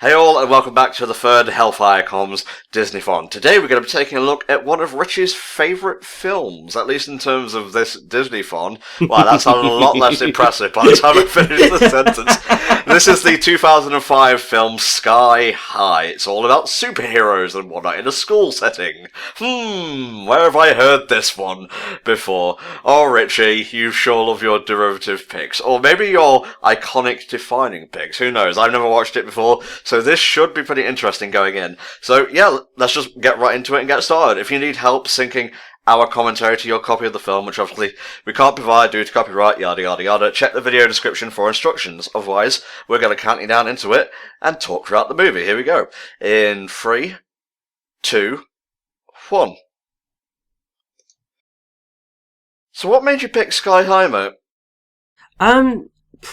Hey all, and welcome back to the third HellfireComms Disneython. Today we're going to be taking a look at one of Rich's favourite films, at least in terms of this Disneython. Wow, that sounded a lot less impressive by the time I finished the sentence. This is the 2005 film Sky High. It's all about superheroes and whatnot in a school setting. Where have I heard this one before? Oh, Richie, you sure love your derivative picks. Or maybe your iconic defining picks. Who knows? I've never watched it before. So this should be pretty interesting going in. So yeah, let's just get right into it and get started. If you need help syncing our commentary to your copy of the film, which obviously we can't provide due to copyright, yada yada yada, check the video description for instructions. Otherwise, we're going to count you down into it and talk throughout the movie. Here we go. In 3, 2, 1. So what made you pick Sky High, mate?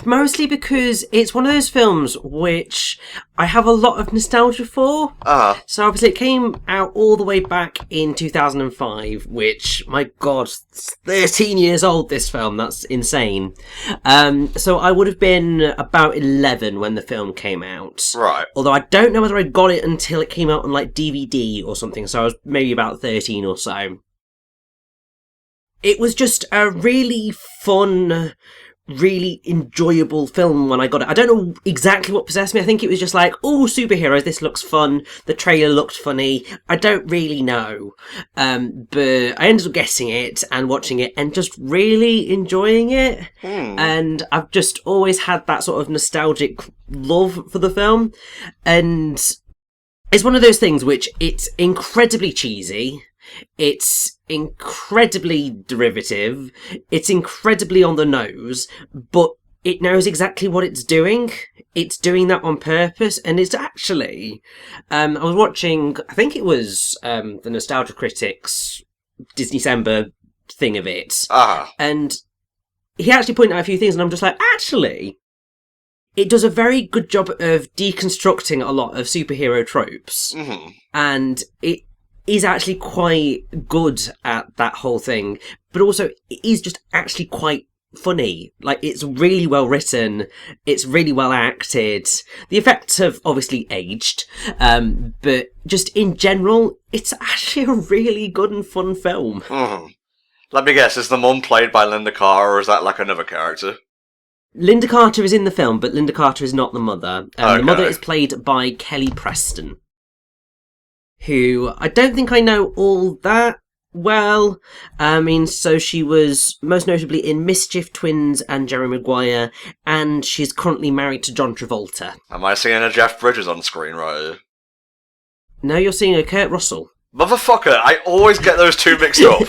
Mostly because it's one of those films which I have a lot of nostalgia for. So obviously it came out all the way back in 2005, which, my god, it's 13 years old, this film. That's insane. So I would have been about 11 when the film came out. Right. Although I don't know whether I got it until it came out on like DVD or something, so I was maybe about 13 or so. It was just a really fun, really enjoyable film when I got it. I don't know exactly what possessed me. I think it was just like, oh, superheroes, this looks fun. The trailer looked funny. I don't really know. But I ended up getting it and watching it and just really enjoying it. And I've just always had that sort of nostalgic love for the film. And it's one of those things which it's incredibly cheesy. It's incredibly derivative, it's incredibly on the nose, but it knows exactly what it's doing. It's doing that on purpose, and it's actually... I was watching, I think it was the Nostalgia Critics Disneycember thing of it, and he actually pointed out a few things, and I'm just like, actually, it does a very good job of deconstructing a lot of superhero tropes, and it is actually quite good at that whole thing, but also it is just actually quite funny. Like, it's really well written, it's really well acted. The effects have obviously aged, but just in general, it's actually a really good and fun film. Let me guess, is the mum played by Linda Carter, or is that like another character? Linda Carter is in the film, but Linda Carter is not the mother. Okay. The mother is played by Kelly Preston, who I don't think I know all that well. So she was most notably in Mischief Twins and Jerry Maguire, and she's currently married to John Travolta. Am I seeing a Jeff Bridges on screen right here? No, you're seeing a Kurt Russell. Motherfucker, I always get those two mixed up.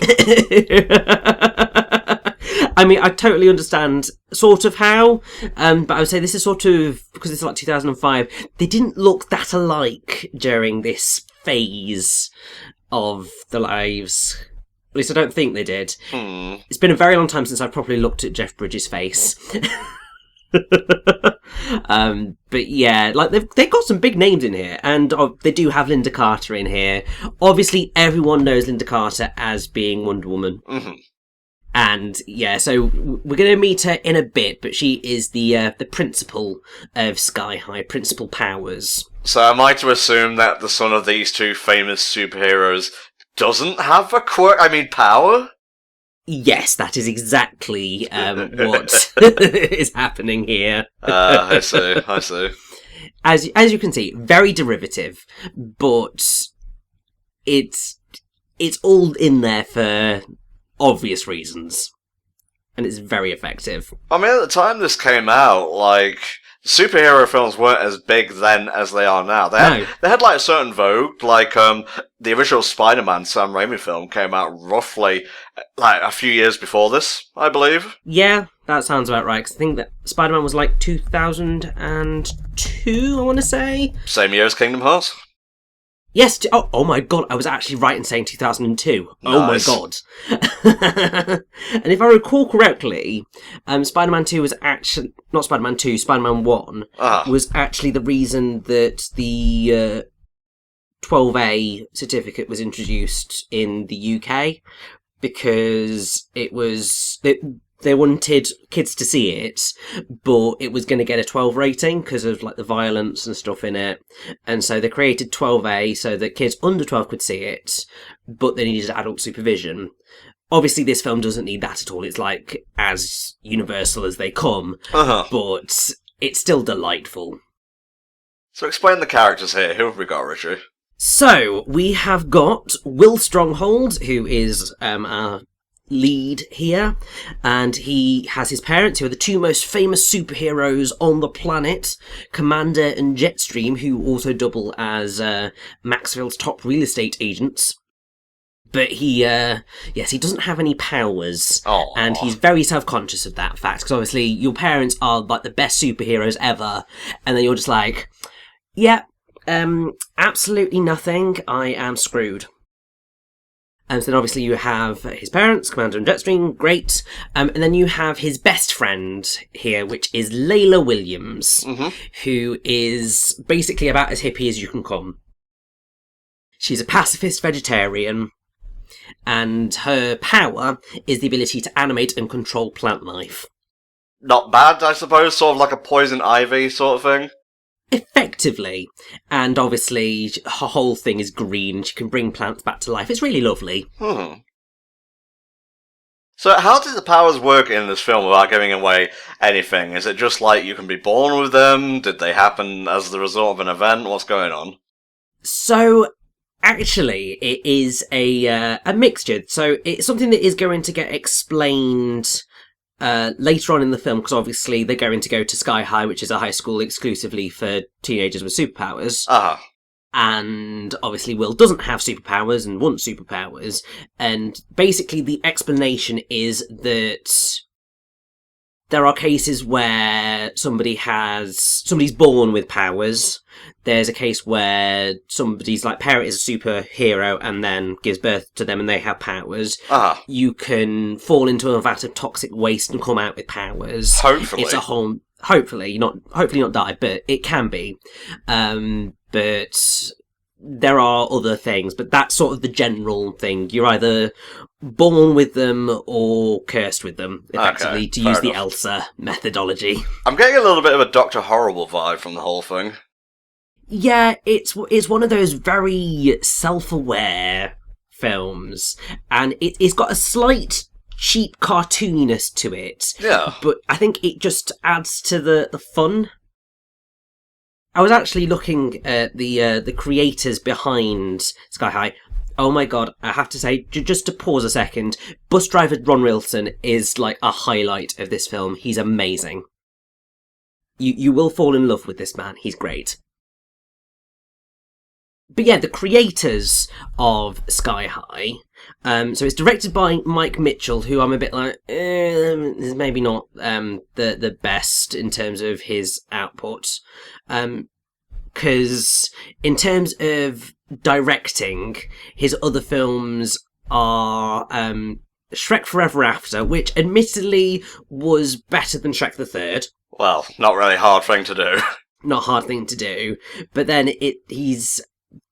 I mean, I totally understand sort of how, but I would say this is sort of, because it's like 2005, they didn't look that alike during this phase of their lives. At least I don't think they did. It's been a very long time since I've properly looked at Jeff Bridges' face. But yeah, like they've got some big names in here, and they do have Linda Carter in here. Obviously, everyone knows Linda Carter as being Wonder Woman. And yeah, so we're going to meet her in a bit, but she is the principal of Sky High, Principal Powers. So am I to assume that the son of these two famous superheroes doesn't have a power? Yes, that is exactly what is happening here. I see. As you can see, very derivative, but it's all in there for obvious reasons, and it's very effective. I mean, at the time this came out, like, superhero films weren't as big then as they are now. They had like a certain vogue, like the original Spider-Man Sam Raimi film came out roughly like a few years before this, I believe. Yeah, that sounds about right, 'cause I think that Spider-Man was like 2002, I want to say. Same year as Kingdom Hearts. Yes, oh my god, I was actually right in saying 2002. Nice. Oh my god. And if I recall correctly, Spider-Man 2 was actually... Not Spider-Man 2, Spider-Man 1 was actually the reason that the 12A certificate was introduced in the UK, because it was... they wanted kids to see it, but it was going to get a 12 rating because of like the violence and stuff in it. And so they created 12A so that kids under 12 could see it, but they needed adult supervision. Obviously, this film doesn't need that at all. It's like as universal as they come, but it's still delightful. So explain the characters here. Who have we got, Richie? So, we have got Will Stronghold, who is our lead here, and he has his parents, who are the two most famous superheroes on the planet, Commander and Jetstream, who also double as Maxville's top real estate agents. But he doesn't have any powers, and he's very self-conscious of that fact, because obviously your parents are like the best superheroes ever, and then you're just like, yeah, absolutely nothing, I am screwed. And then obviously you have his parents, Commander and Jetstream, great, and then you have his best friend here, which is Layla Williams, who is basically about as hippie as you can come. She's a pacifist vegetarian, and her power is the ability to animate and control plant life. Not bad, I suppose, sort of like a poison ivy sort of thing. Effectively. And obviously, her whole thing is green. She can bring plants back to life. It's really lovely. So how did the powers work in this film without giving away anything? Is it just like you can be born with them? Did they happen as the result of an event? What's going on? So, actually, it is a mixture. So it's something that is going to get explained later on in the film, because obviously they're going to go to Sky High, which is a high school exclusively for teenagers with superpowers. And obviously Will doesn't have superpowers and wants superpowers. And basically the explanation is that there are cases where somebody's born with powers. There's a case where somebody's like parent is a superhero and then gives birth to them and they have powers. You can fall into a vat of toxic waste and come out with powers. Hopefully. It's a whole, hopefully not die, but it can be. But there are other things, but that's sort of the general thing. You're either born with them or cursed with them, effectively, to use the Elsa methodology. I'm getting a little bit of a Dr. Horrible vibe from the whole thing. Yeah, it's one of those very self-aware films, and it's got a slight cheap cartooniness to it. Yeah. But I think it just adds to the fun. I was actually looking at the creators behind Sky High. Oh my god, I have to say, just to pause a second, bus driver Ron Wilson is like a highlight of this film. He's amazing. You will fall in love with this man. He's great. But yeah, the creators of Sky High. So it's directed by Mike Mitchell, who I'm a bit like, is maybe not the best in terms of his output. Because in terms of directing, his other films are Shrek Forever After, which admittedly was better than Shrek the Third. Well, not really a hard thing to do. Not a hard thing to do. But then he's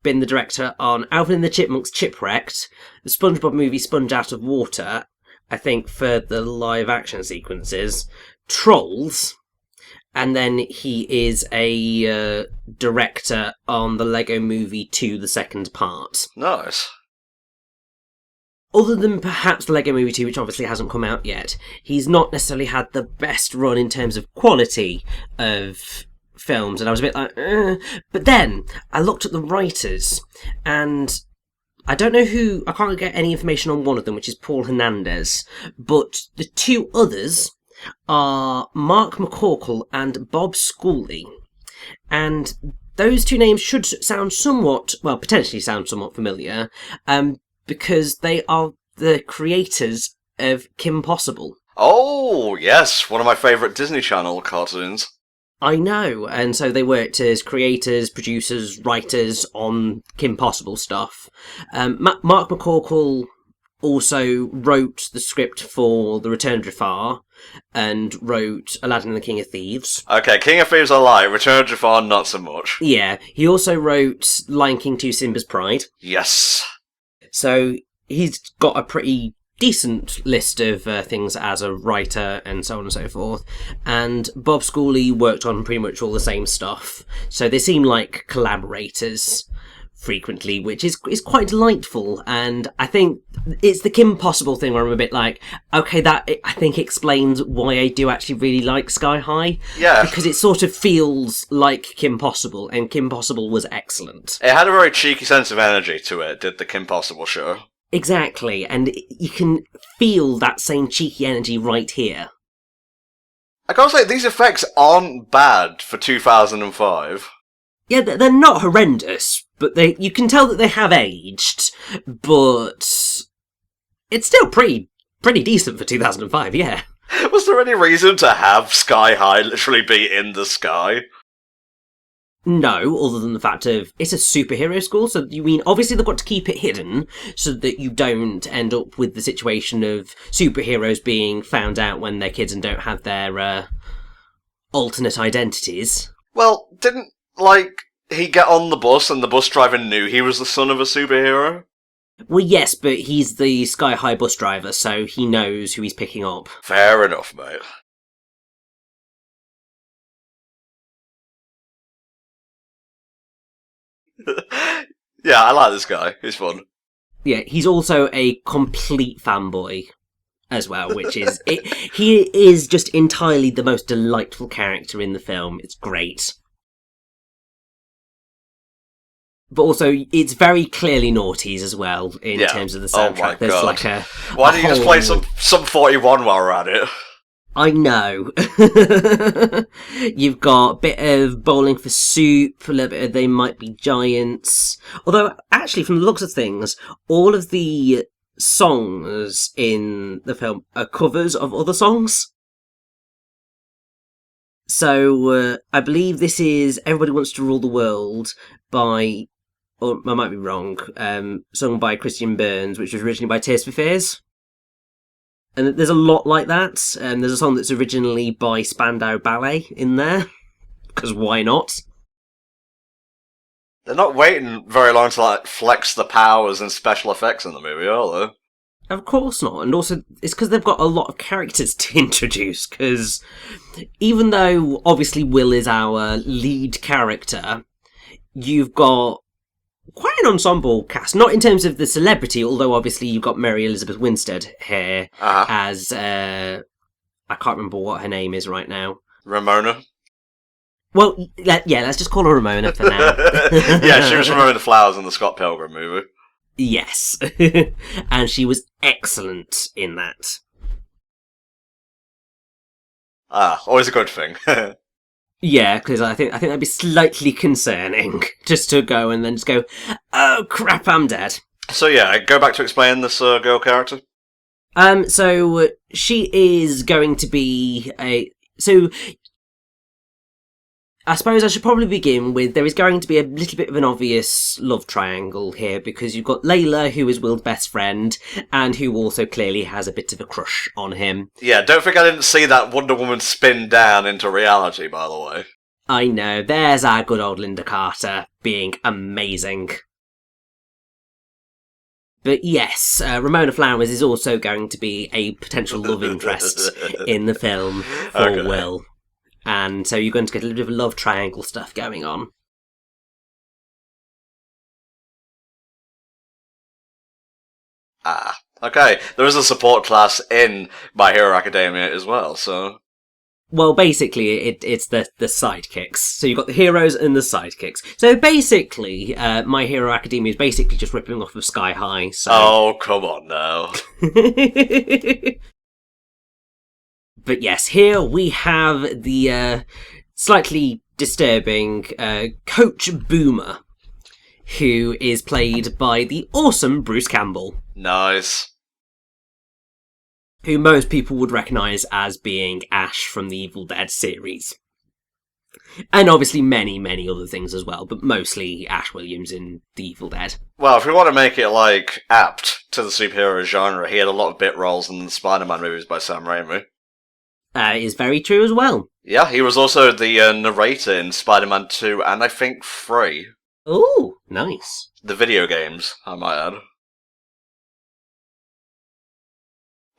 been the director on Alvin and the Chipmunks Chipwrecked, the SpongeBob movie Sponge Out of Water, I think for the live action sequences, Trolls, and then he is a director on the Lego Movie 2, the second part. Nice. Other than perhaps the Lego Movie 2, which obviously hasn't come out yet, he's not necessarily had the best run in terms of quality of films, and I was a bit like, But then I looked at the writers, and I don't know who, I can't get any information on one of them, which is Paul Hernandez, but the two others are Mark McCorkle and Bob Schooley, and those two names should sound somewhat, well, potentially sound somewhat familiar, because they are the creators of Kim Possible. Oh, yes, one of my favourite Disney Channel cartoons. I know, and so they worked as creators, producers, writers on Kim Possible stuff. Mark McCorkle also wrote the script for The Return of Jafar and wrote Aladdin and the King of Thieves. Okay, King of Thieves I like, Return of Jafar not so much. Yeah, he also wrote Lion King 2 Simba's Pride. Yes. So he's got a pretty decent list of things as a writer and so on and so forth. And Bob Schooley worked on pretty much all the same stuff. So they seem like collaborators frequently, which is quite delightful. And I think it's the Kim Possible thing where I'm a bit like, okay, that I think explains why I do actually really like Sky High. Yeah. Because it sort of feels like Kim Possible, and Kim Possible was excellent. It had a very cheeky sense of energy to it, did the Kim Possible show. Exactly, and you can feel that same cheeky energy right here. I gotta say, these effects aren't bad for 2005. Yeah, they're not horrendous, but you can tell that they have aged, but it's still pretty decent for 2005, yeah. Was there any reason to have Sky High literally be in the sky? No, other than the fact of it's a superhero school, so you mean obviously they've got to keep it hidden so that you don't end up with the situation of superheroes being found out when they're kids and don't have their alternate identities. Well, didn't, he get on the bus and the bus driver knew he was the son of a superhero? Well, yes, but he's the Sky High bus driver, so he knows who he's picking up. Fair enough, mate. Yeah, I like this guy. He's fun. Yeah, he's also a complete fanboy as well, which is... he is just entirely the most delightful character in the film. It's great. But also, it's very clearly noughties as well, in terms of the soundtrack. Oh my There's God. like a... Why don't you just play some 41 while we're at it? I know. You've got a bit of Bowling for Soup, a little bit of They Might Be Giants. Although, actually, from the looks of things, all of the songs in the film are covers of other songs. So, I believe this is Everybody Wants to Rule the World by, or I might be wrong, sung by Christian Burns, which was originally by Tears for Fears. And there's a lot like that. There's a song that's originally by Spandau Ballet in there, because why not? They're not waiting very long to flex the powers and special effects in the movie, are they? Of course not. And also, it's because they've got a lot of characters to introduce, because even though, obviously, Will is our lead character, you've got quite an ensemble cast. Not in terms of the celebrity, although, obviously, you've got Mary Elizabeth Winstead here as, I can't remember what her name is right now. Ramona? Well, yeah, let's just call her Ramona for now. Yeah, she was Ramona Flowers in the Scott Pilgrim movie. Yes. And she was excellent in that. Always a good thing. Yeah, because I think that'd be slightly concerning, just to go and then just go, oh crap, I'm dead. So yeah, go back to explain this girl character. So she is going to be so I suppose I should probably begin with there is going to be a little bit of an obvious love triangle here, because you've got Layla, who is Will's best friend, and who also clearly has a bit of a crush on him. Yeah, don't think I didn't see that Wonder Woman spin down into reality, by the way. I know, there's our good old Linda Carter being amazing. But yes, Ramona Flowers is also going to be a potential love interest in the film for Will. And so you're going to get a little bit of love triangle stuff going on. Okay. There is a support class in My Hero Academia as well, so... Well, basically, it's the sidekicks. So you've got the heroes and the sidekicks. So basically, My Hero Academia is basically just ripping off of Sky High, so... Oh, come on now. But yes, here we have the slightly disturbing Coach Boomer, who is played by the awesome Bruce Campbell. Nice. Who most people would recognise as being Ash from the Evil Dead series. And obviously many, many other things as well, but mostly Ash Williams in The Evil Dead. Well, if we want to make it, apt to the superhero genre, he had a lot of bit roles in the Spider-Man movies by Sam Raimi. Is very true as well. Yeah, he was also the narrator in Spider-Man 2 and I think 3. Ooh, nice. The video games, I might add.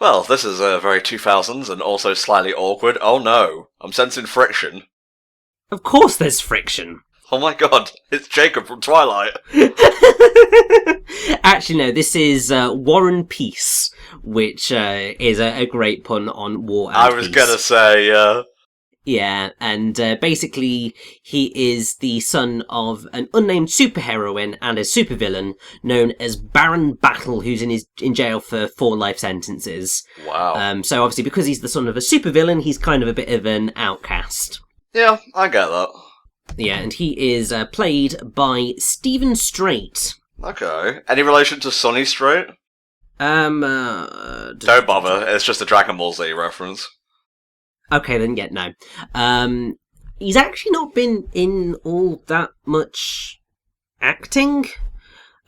Well, this is very 2000s and also slightly awkward. Oh no, I'm sensing friction. Of course there's friction. Oh my god, it's Jacob from Twilight. Actually, no, this is War and Peace, which is a great pun on War and Peace. I was gonna say, Yeah, and basically he is the son of an unnamed superheroine and a supervillain known as Baron Battle, who's in jail for 4 life sentences. Wow. So obviously because he's the son of a supervillain, he's kind of a bit of an outcast. Yeah, I get that. Yeah, and he is played by Stephen Strait. Okay. Any relation to Sonny Strait? Don't bother, it's just a Dragon Ball Z reference. Okay, then, yeah, no. He's actually not been in all that much acting.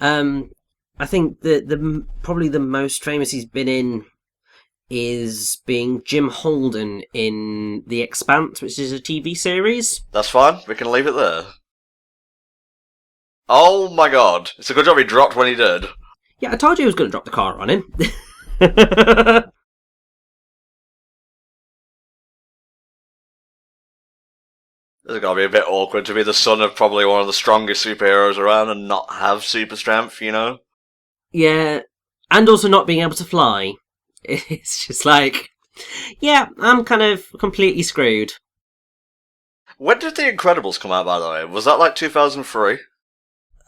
I think the probably the most famous he's been in is being Jim Holden in The Expanse, which is a TV series. That's fine, we can leave it there. Oh my god, it's a good job he dropped when he did. Yeah, I told you I was going to drop the car on him. This is gotta be a bit awkward to be the son of probably one of the strongest superheroes around and not have super strength, you know? Yeah, and also not being able to fly. It's just like, yeah, I'm kind of completely screwed. When did The Incredibles come out, by the way? Was that like 2003?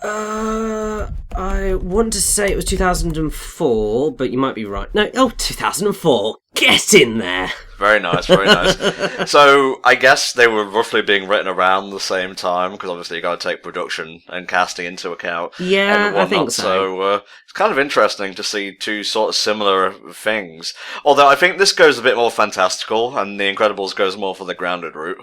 I want to say it was 2004, but you might be right. No, 2004. Get in there. Very nice, very nice. So, I guess they were roughly being written around the same time, because obviously you gotta take production and casting into account. Yeah, I think so. So, it's kind of interesting to see 2 sort of similar things. Although I think this goes a bit more fantastical, and The Incredibles goes more for the grounded route.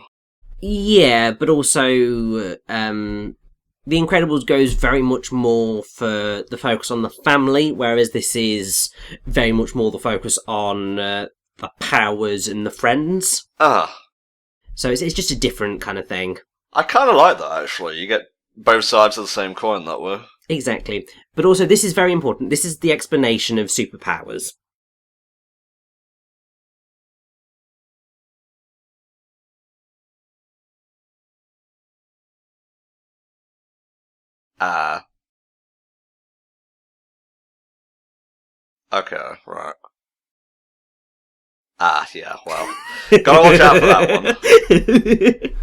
Yeah, but also, The Incredibles goes very much more for the focus on the family, whereas this is very much more the focus on the powers and the friends. Ah. So it's just a different kind of thing. I kind of like that, actually. You get both sides of the same coin that way. Exactly. But also, this is very important. This is the explanation of superpowers. Ah. Okay, right. Ah, yeah, well. Gotta watch out for that one.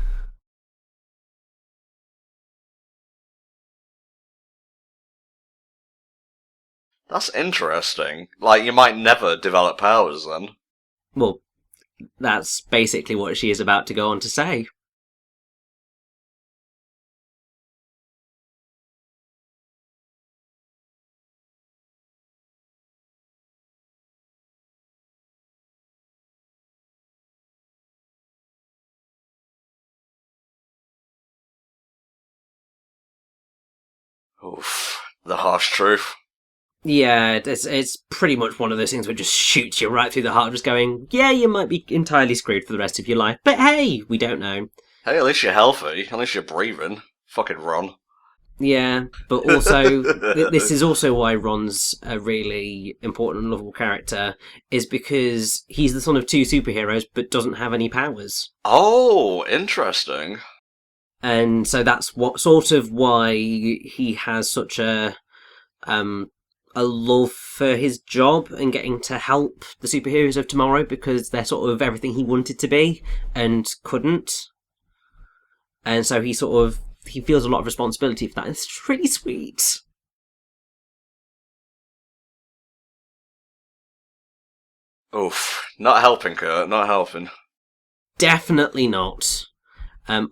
That's interesting. Like, you might never develop powers then. Well, that's basically what she is about to go on to say. Oof. The harsh truth. Yeah, it's pretty much one of those things where it just shoots you right through the heart, just going, yeah, you might be entirely screwed for the rest of your life, but hey, we don't know. Hey, at least you're healthy. At least you're breathing. Fucking Ron. Yeah, but also, this is also why Ron's a really important and lovable character, is because he's the son of 2 superheroes, but doesn't have any powers. Oh, interesting. And so that's what sort of why he has such a love for his job and getting to help the superheroes of tomorrow, because they're sort of everything he wanted to be and couldn't. And so he feels a lot of responsibility for that. It's really sweet. Oof. Not helping, Kurt. Not helping. Definitely not.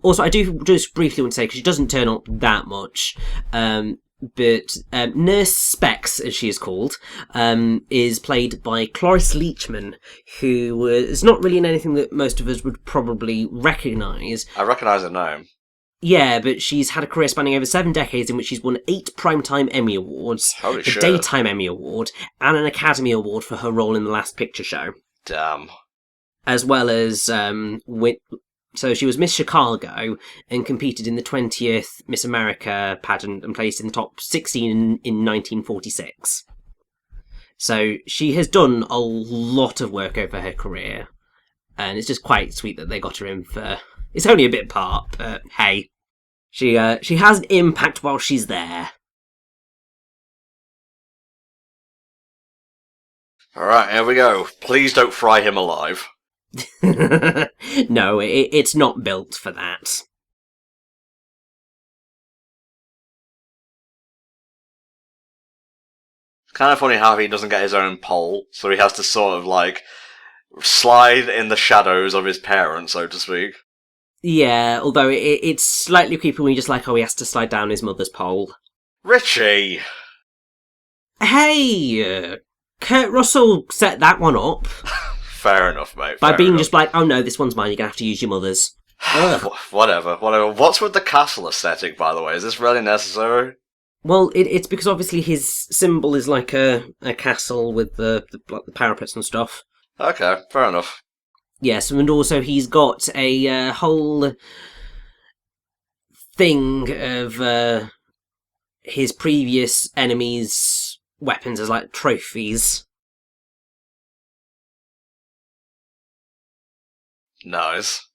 Also, I do just briefly want to say, because she doesn't turn up that much, but Nurse Specs, as she is called, is played by Cloris Leachman, who is not really in anything that most of us would probably recognise. I recognise her name. Yeah, but she's had a career spanning over 7 decades in which she's won 8 Primetime Emmy Awards, Holy a shit. Daytime Emmy Award, and an Academy Award for her role in The Last Picture Show. Damn. As well as so she was Miss Chicago and competed in the 20th Miss America pageant and placed in the top 16 in 1946. So she has done a lot of work over her career, and it's just quite sweet that they got her in for. It's only a bit part, but hey, she has an impact while she's there. Alright, here we go. Please don't fry him alive. No, it's not built for that. It's kind of funny how he doesn't get his own pole, so he has to sort of, like, slide in the shadows of his parents, so to speak. Yeah, although it's slightly creepy when you're just like, oh, he has to slide down his mother's pole. Richie! Hey! Kurt Russell set that one up. Fair enough, mate. By being enough. just like, oh no, this one's mine, you're gonna have to use your mother's. Whatever. What's with the castle aesthetic, by the way? Is this really necessary? Well, it's because obviously his symbol is like a castle with the parapets and stuff. Okay, fair enough. Yes, and also he's got a whole thing of his previous enemies' weapons as like trophies. Nice.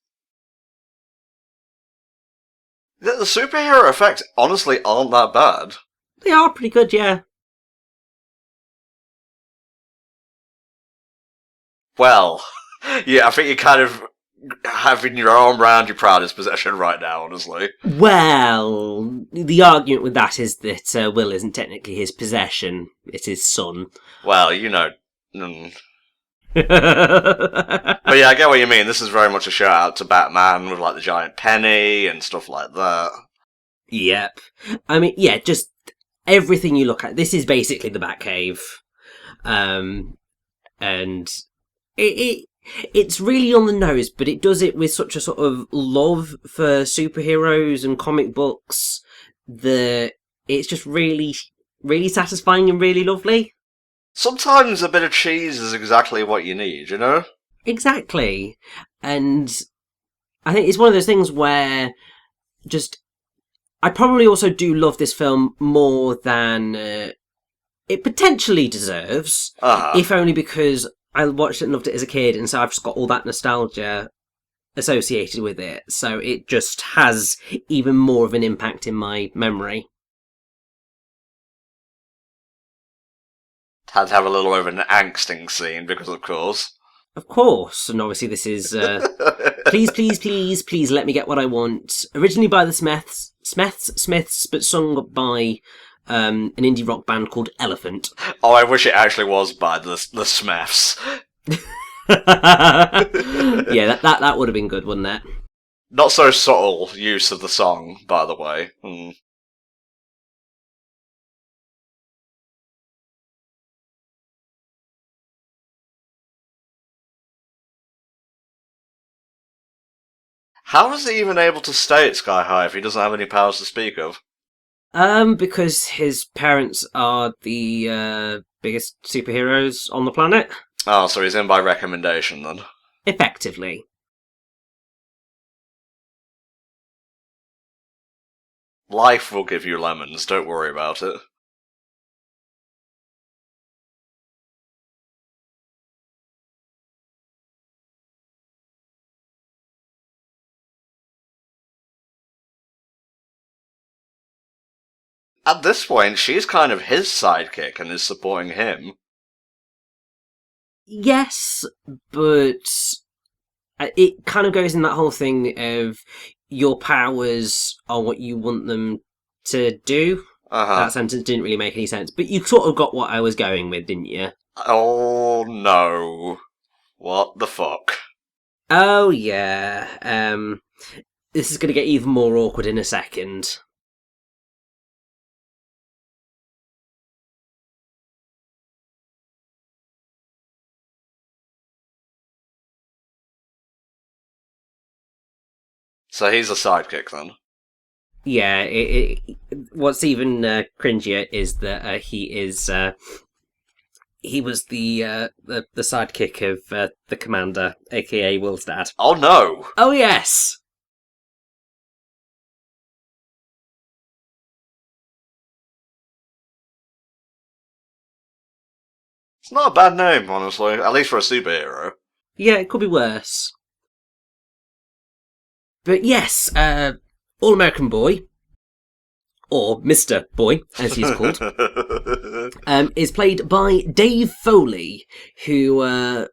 The superhero effects honestly aren't that bad. They are pretty good, yeah. Well, yeah, I think you're kind of having your arm around your proudest possession right now, honestly. Well, the argument with that is that Will isn't technically his possession, it's his son. Well, you know. But yeah, I get what you mean. This is very much a shout out to Batman with like the giant penny and stuff like that. Yep. I mean, yeah, just everything you look at. This is basically the Batcave. And it's really on the nose, but it does it with such a sort of love for superheroes and comic books that it's just really, really satisfying and really lovely. Sometimes a bit of cheese is exactly what you need, you know? Exactly. And I think it's one of those things where just I probably also do love this film more than it potentially deserves, if only because I watched it and loved it as a kid, and so I've just got all that nostalgia associated with it, so it just has even more of an impact in my memory. Had to have a little over an angsting scene, because of course. Of course, and obviously this is please, please, please, please let me get what I want. Originally by the Smiths, but sung by an indie rock band called Elephant. Oh, I wish it actually was by the Smiths. Yeah, that would have been good, wouldn't it? Not so subtle use of the song, by the way. How is he even able to stay at Sky High if he doesn't have any powers to speak of? Because his parents are the biggest superheroes on the planet. Oh, so he's in by recommendation then. Effectively. Life will give you lemons, don't worry about it. At this point, she's kind of his sidekick and is supporting him. Yes, but it kind of goes in that whole thing of your powers are what you want them to do. That sentence didn't really make any sense, but you sort of got what I was going with, didn't you? Oh no. What the fuck? Oh yeah. This is going to get even more awkward in a second. So he's a sidekick then? Yeah, what's even cringier is that he was the sidekick of the commander, aka Will's dad. Oh no! Oh yes! It's not a bad name, honestly, at least for a superhero. Yeah, it could be worse. But yes, All-American Boy, or Mr. Boy, as he's called, is played by Dave Foley, who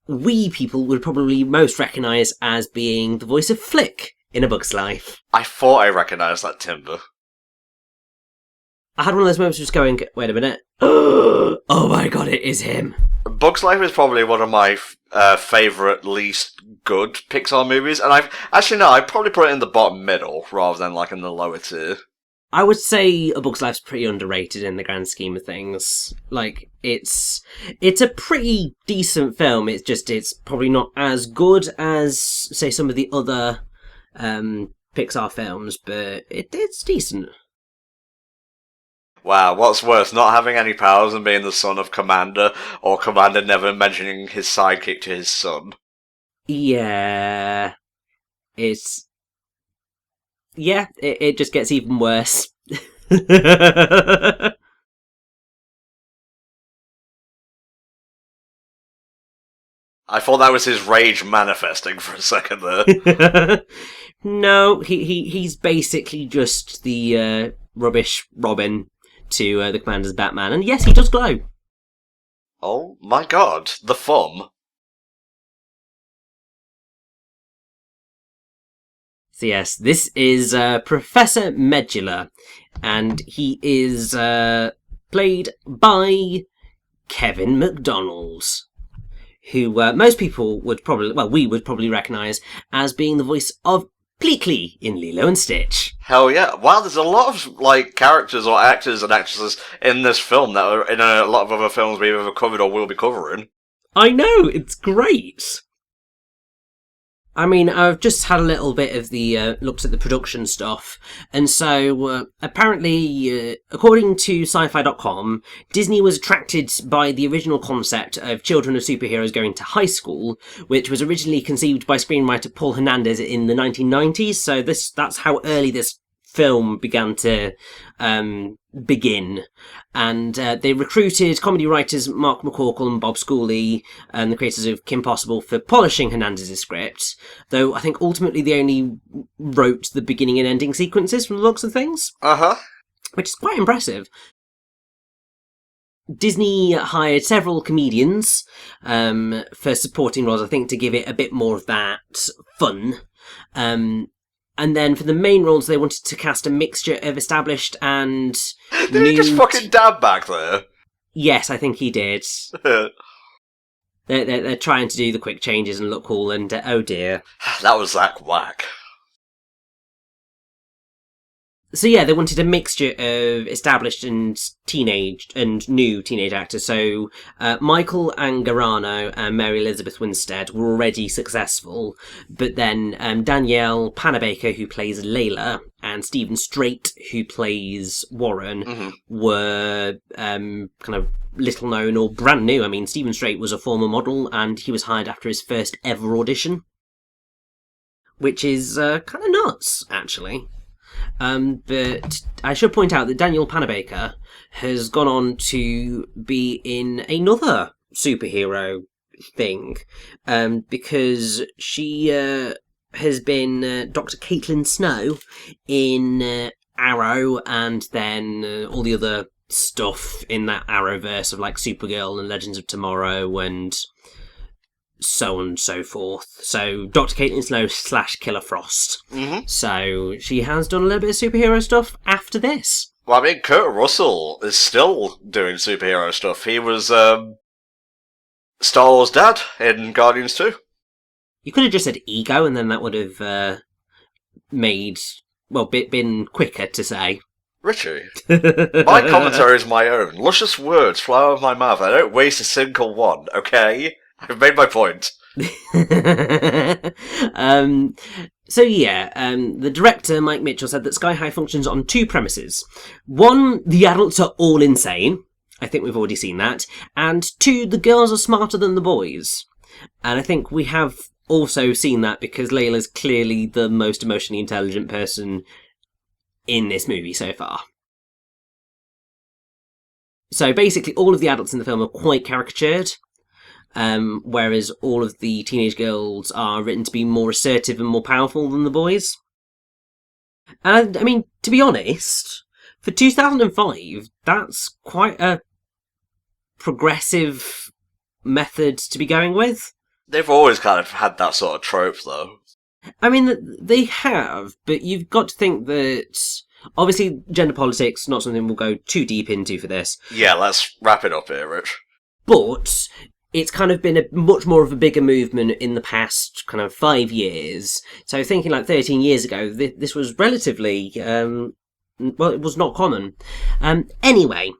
we people would probably most recognise as being the voice of Flick in A Bug's Life. I thought I recognised that timbre. I had one of those moments just going, wait a minute. Oh my god, it is him. Bug's Life is probably one of my favourite, least good Pixar movies, and I'd probably put it in the bottom middle, rather than, like, in the lower tier. I would say A Bug's Life's pretty underrated in the grand scheme of things. Like, it's a pretty decent film, it's probably not as good as, say, some of the other Pixar films, but it's decent. Wow, what's worse, not having any powers and being the son of Commander, or Commander never mentioning his sidekick to his son? Yeah. It just gets even worse. I thought that was his rage manifesting for a second there. No, he's basically just the rubbish Robin to the Commander's Batman, and yes, he does glow. Oh my god, the thumb. So yes, this is Professor Medula, and he is played by Kevin McDonald, who most people would probably, we would probably recognise as being the voice of Pleakley in Lilo and Stitch. Hell yeah. Wow, there's a lot of, like, characters or actors and actresses in this film that are in a lot of other films we've ever covered or will be covering. I know, it's great! I mean, I've just had a little bit of the looked at the production stuff, and so apparently, according to sci-fi.com, Disney was attracted by the original concept of children of superheroes going to high school, which was originally conceived by screenwriter Paul Hernandez in the 1990s, so that's how early this film began to begin. And they recruited comedy writers Mark McCorkle and Bob Schooley, and the creators of Kim Possible, for polishing Hernandez's script, though I think ultimately they only wrote the beginning and ending sequences from the looks of things. Uh-huh. Which is quite impressive. Disney hired several comedians for supporting roles, I think, to give it a bit more of that fun. And then for the main roles, they wanted to cast a mixture of established and Did he just fucking dab back there? Yes, I think he did. They're trying to do the quick changes and look cool, and oh dear. That was Zach Whack. So yeah, they wanted a mixture of established and new teenage actors. So Michael Angarano and Mary Elizabeth Winstead were already successful, but then Danielle Panabaker, who plays Layla, and Stephen Strait, who plays Warren, were kind of little known or brand new. I mean, Stephen Strait was a former model, and he was hired after his first ever audition, which is kind of nuts, actually. But I should point out that Danielle Panabaker has gone on to be in another superhero thing, because she has been Dr. Caitlin Snow in Arrow, and then all the other stuff in that Arrowverse of, like, Supergirl and Legends of Tomorrow and so on and so forth. So Dr. Caitlin Snow / Killer Frost. So she has done a little bit of superhero stuff after this. Well, I mean, Kurt Russell is still doing superhero stuff. He was Star Wars' dad in Guardians 2. You could have just said Ego, and then that would have been quicker to say. Richie, my commentary is my own. Luscious words fly out of my mouth. I don't waste a single one, okay? I've made my point. So yeah, the director, Mike Mitchell, said that Sky High functions on two premises. One, the adults are all insane. I think we've already seen that. And two, the girls are smarter than the boys. And I think we have also seen that because Layla's clearly the most emotionally intelligent person in this movie so far. So basically, all of the adults in the film are quite caricatured, whereas all of the teenage girls are written to be more assertive and more powerful than the boys. And, I mean, to be honest, for 2005, that's quite a progressive method to be going with. They've always kind of had that sort of trope, though. I mean, they have, but you've got to think that, obviously, gender politics, not something we'll go too deep into for this. Yeah, let's wrap it up here, Rich. But it's kind of been a much more of a bigger movement in the past kind of 5 years. So thinking like 13 years ago, this was relatively, well, it was not common. Anyway,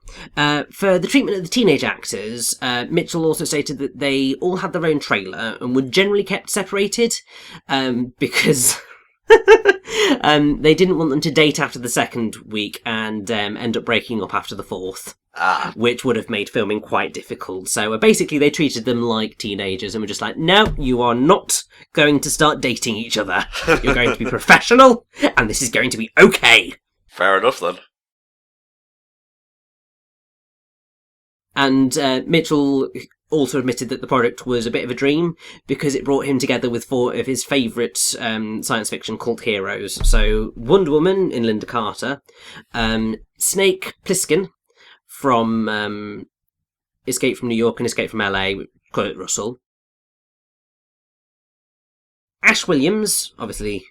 for the treatment of the teenage actors, Mitchell also stated that they all had their own trailer and were generally kept separated, because they didn't want them to date after the second week and end up breaking up after the fourth. Which would have made filming quite difficult. So basically they treated them like teenagers and were just like, no, you are not going to start dating each other. You're going to be professional and this is going to be okay. Fair enough then. And Mitchell also admitted that the product was a bit of a dream because it brought him together with 4 of his favourite science fiction cult heroes. So Wonder Woman in Linda Carter, Snake Plissken from Escape from New York and Escape from LA, Kurt Russell. Ash Williams, obviously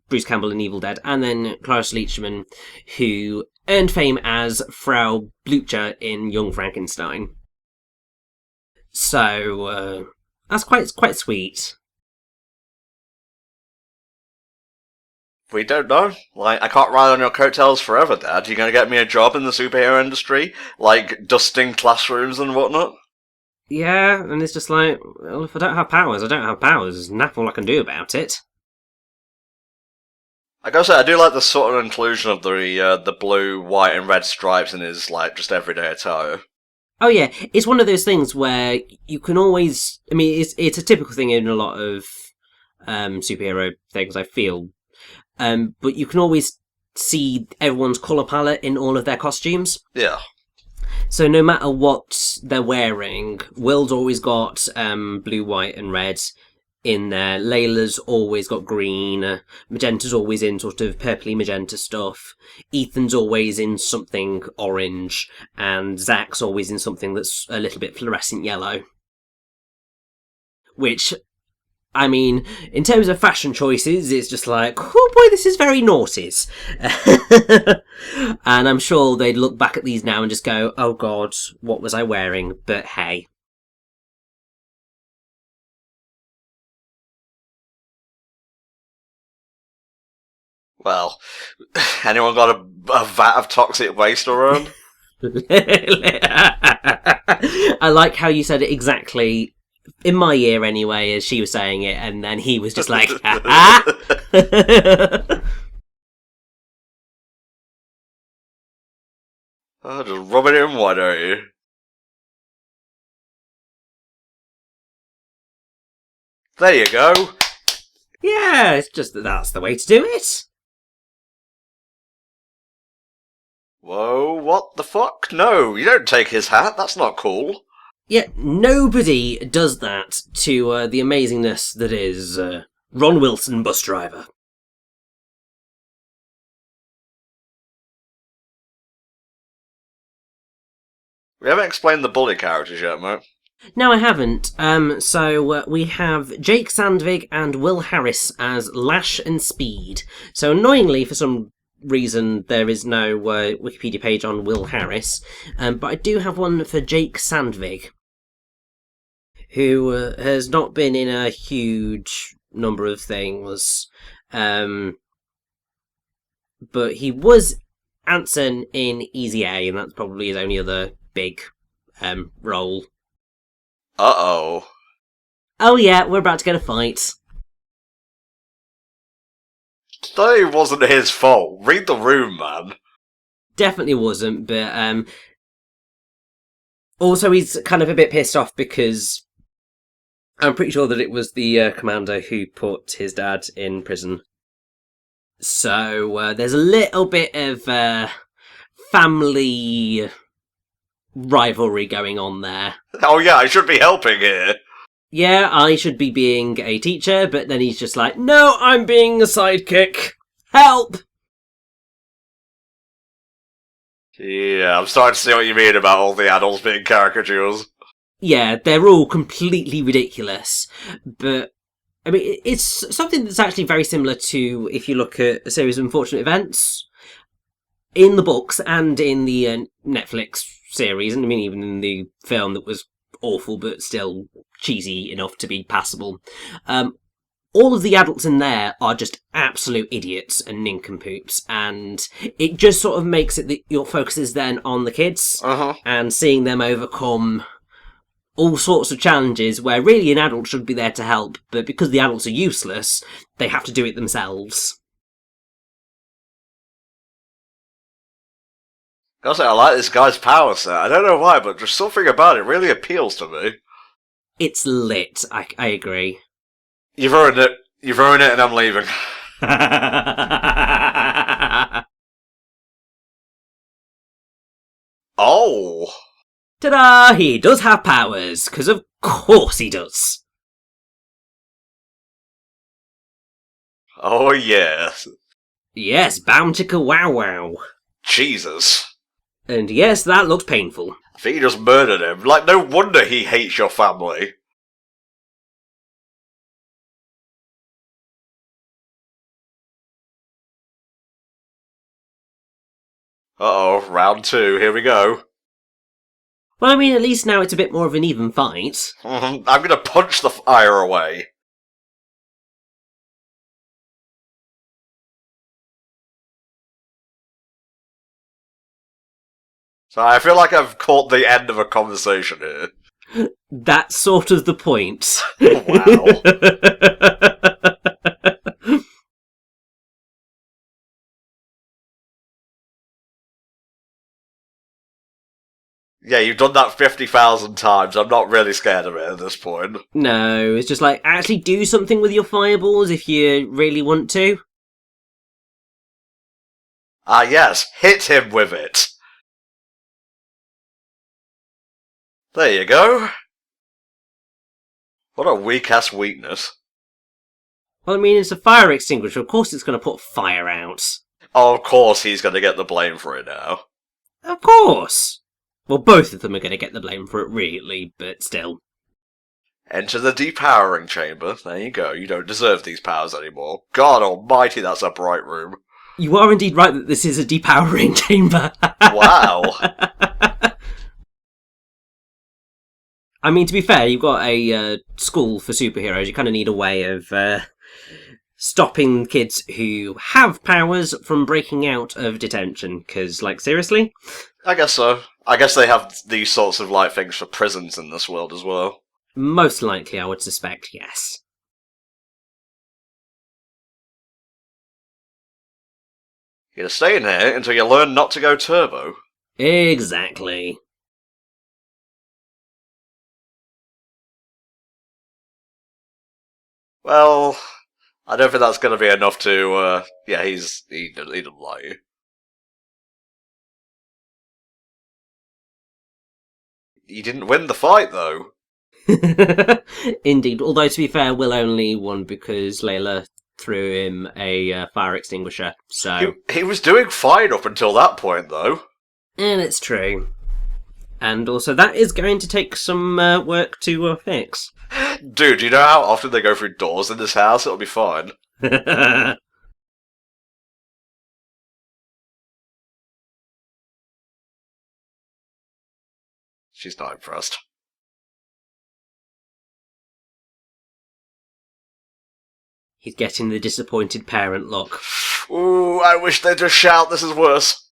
Bruce Campbell in Evil Dead, and then Cloris Leachman, who earned fame as Frau Blucher in Young Frankenstein. So, that's quite sweet. We don't know. Like, I can't ride on your coattails forever, Dad. You gonna get me a job in the superhero industry? Like, dusting classrooms and whatnot? Yeah, and it's just like, well, if I don't have powers, I don't have powers. There's nothing I can do about it. I gotta say, I do like the sort of inclusion of the blue, white, and red stripes in his, like, just everyday attire. Oh yeah, it's one of those things where you can always... I mean, it's a typical thing in a lot of superhero things, I feel. But you can always see everyone's colour palette in all of their costumes. Yeah. So no matter what they're wearing, Will's always got blue, white and red in there. Layla's always got green. Magenta's always in sort of purpley magenta stuff. Ethan's always in something orange. And Zach's always in something that's a little bit fluorescent yellow. Which... I mean, in terms of fashion choices, it's just like, oh boy, this is very noughties. And I'm sure they'd look back at these now and just go, oh god, what was I wearing? But hey. Well, anyone got a vat of toxic waste around? I like how you said it exactly... in my ear anyway, as she was saying it, and then he was just like, ah! Oh, just rub it in, why don't you? There you go. Yeah, it's just that's the way to do it. Whoa, what the fuck? No, you don't take his hat, that's not cool. Yeah, nobody does that to the amazingness that is Ron Wilson, bus driver. We haven't explained the bully characters yet, mate. No, I haven't. So we have Jake Sandvig and Will Harris as Lash and Speed. So annoyingly, for some reason, there is no Wikipedia page on Will Harris, but I do have one for Jake Sandvig, who has not been in a huge number of things, but he was Anson in Easy A, and that's probably his only other big role. Uh-oh. Oh yeah, we're about to get a fight. That wasn't his fault. Read the room, man. Definitely wasn't, but also he's kind of a bit pissed off because I'm pretty sure that it was the commander who put his dad in prison. So there's a little bit of family rivalry going on there. Oh yeah, I should be helping here. Yeah, I should be being a teacher, but then he's just like, no, I'm being a sidekick. Help! Yeah, I'm starting to see what you mean about all the adults being caricatures. Yeah, they're all completely ridiculous, but I mean, it's something that's actually very similar to if you look at a series of unfortunate events in the books and in the Netflix series, and I mean, even in the film that was awful but still cheesy enough to be passable. All of the adults in there are just absolute idiots and nincompoops, and it just sort of makes it that your focus is then on the kids and seeing them overcome all sorts of challenges where really an adult should be there to help, but because the adults are useless, they have to do it themselves. Gotta say, I like this guy's power set. I don't know why, but just something about it really appeals to me. It's lit, I agree. You've ruined it. You've ruined it and I'm leaving. Oh! Ta-da! He does have powers, because of course he does. Oh yes. Yes, bam chicka wow wow. Jesus. And yes, that looks painful. I think you just murdered him. Like, no wonder he hates your family. Uh-oh, round 2, here we go. Well, I mean, at least now it's a bit more of an even fight. I'm gonna punch the fire away. So I feel like I've caught the end of a conversation here. That's sort of the point. Wow. Yeah, you've done that 50,000 times. I'm not really scared of it at this point. No, it's just like, actually do something with your fireballs if you really want to. Ah, yes, hit him with it. There you go. What a weak-ass weakness. Well, I mean, it's a fire extinguisher. Of course it's going to put fire out. Oh, of course he's going to get the blame for it now. Of course. Well, both of them are going to get the blame for it, really, but still. Enter the depowering chamber. There you go. You don't deserve these powers anymore. God almighty, that's a bright room. You are indeed right that this is a depowering chamber. Wow. I mean, to be fair, you've got a school for superheroes. You kind of need a way of stopping kids who have powers from breaking out of detention. Because, like, seriously? I guess so. I guess they have these sorts of, like, things for prisons in this world as well. Most likely, I would suspect, yes. You're gonna stay in here until you learn not to go turbo. Exactly. Well, I don't think that's gonna be enough to, yeah, he doesn't like you. You didn't win the fight, though. Indeed, although to be fair, Will only won because Layla threw him a fire extinguisher, so... He was doing fine up until that point, though. And it's true. And also, that is going to take some work to fix. Dude, do you know how often they go through doors in this house? It'll be fine. She's not impressed. He's getting the disappointed parent look. Ooh, I wish they'd just shout, this is worse.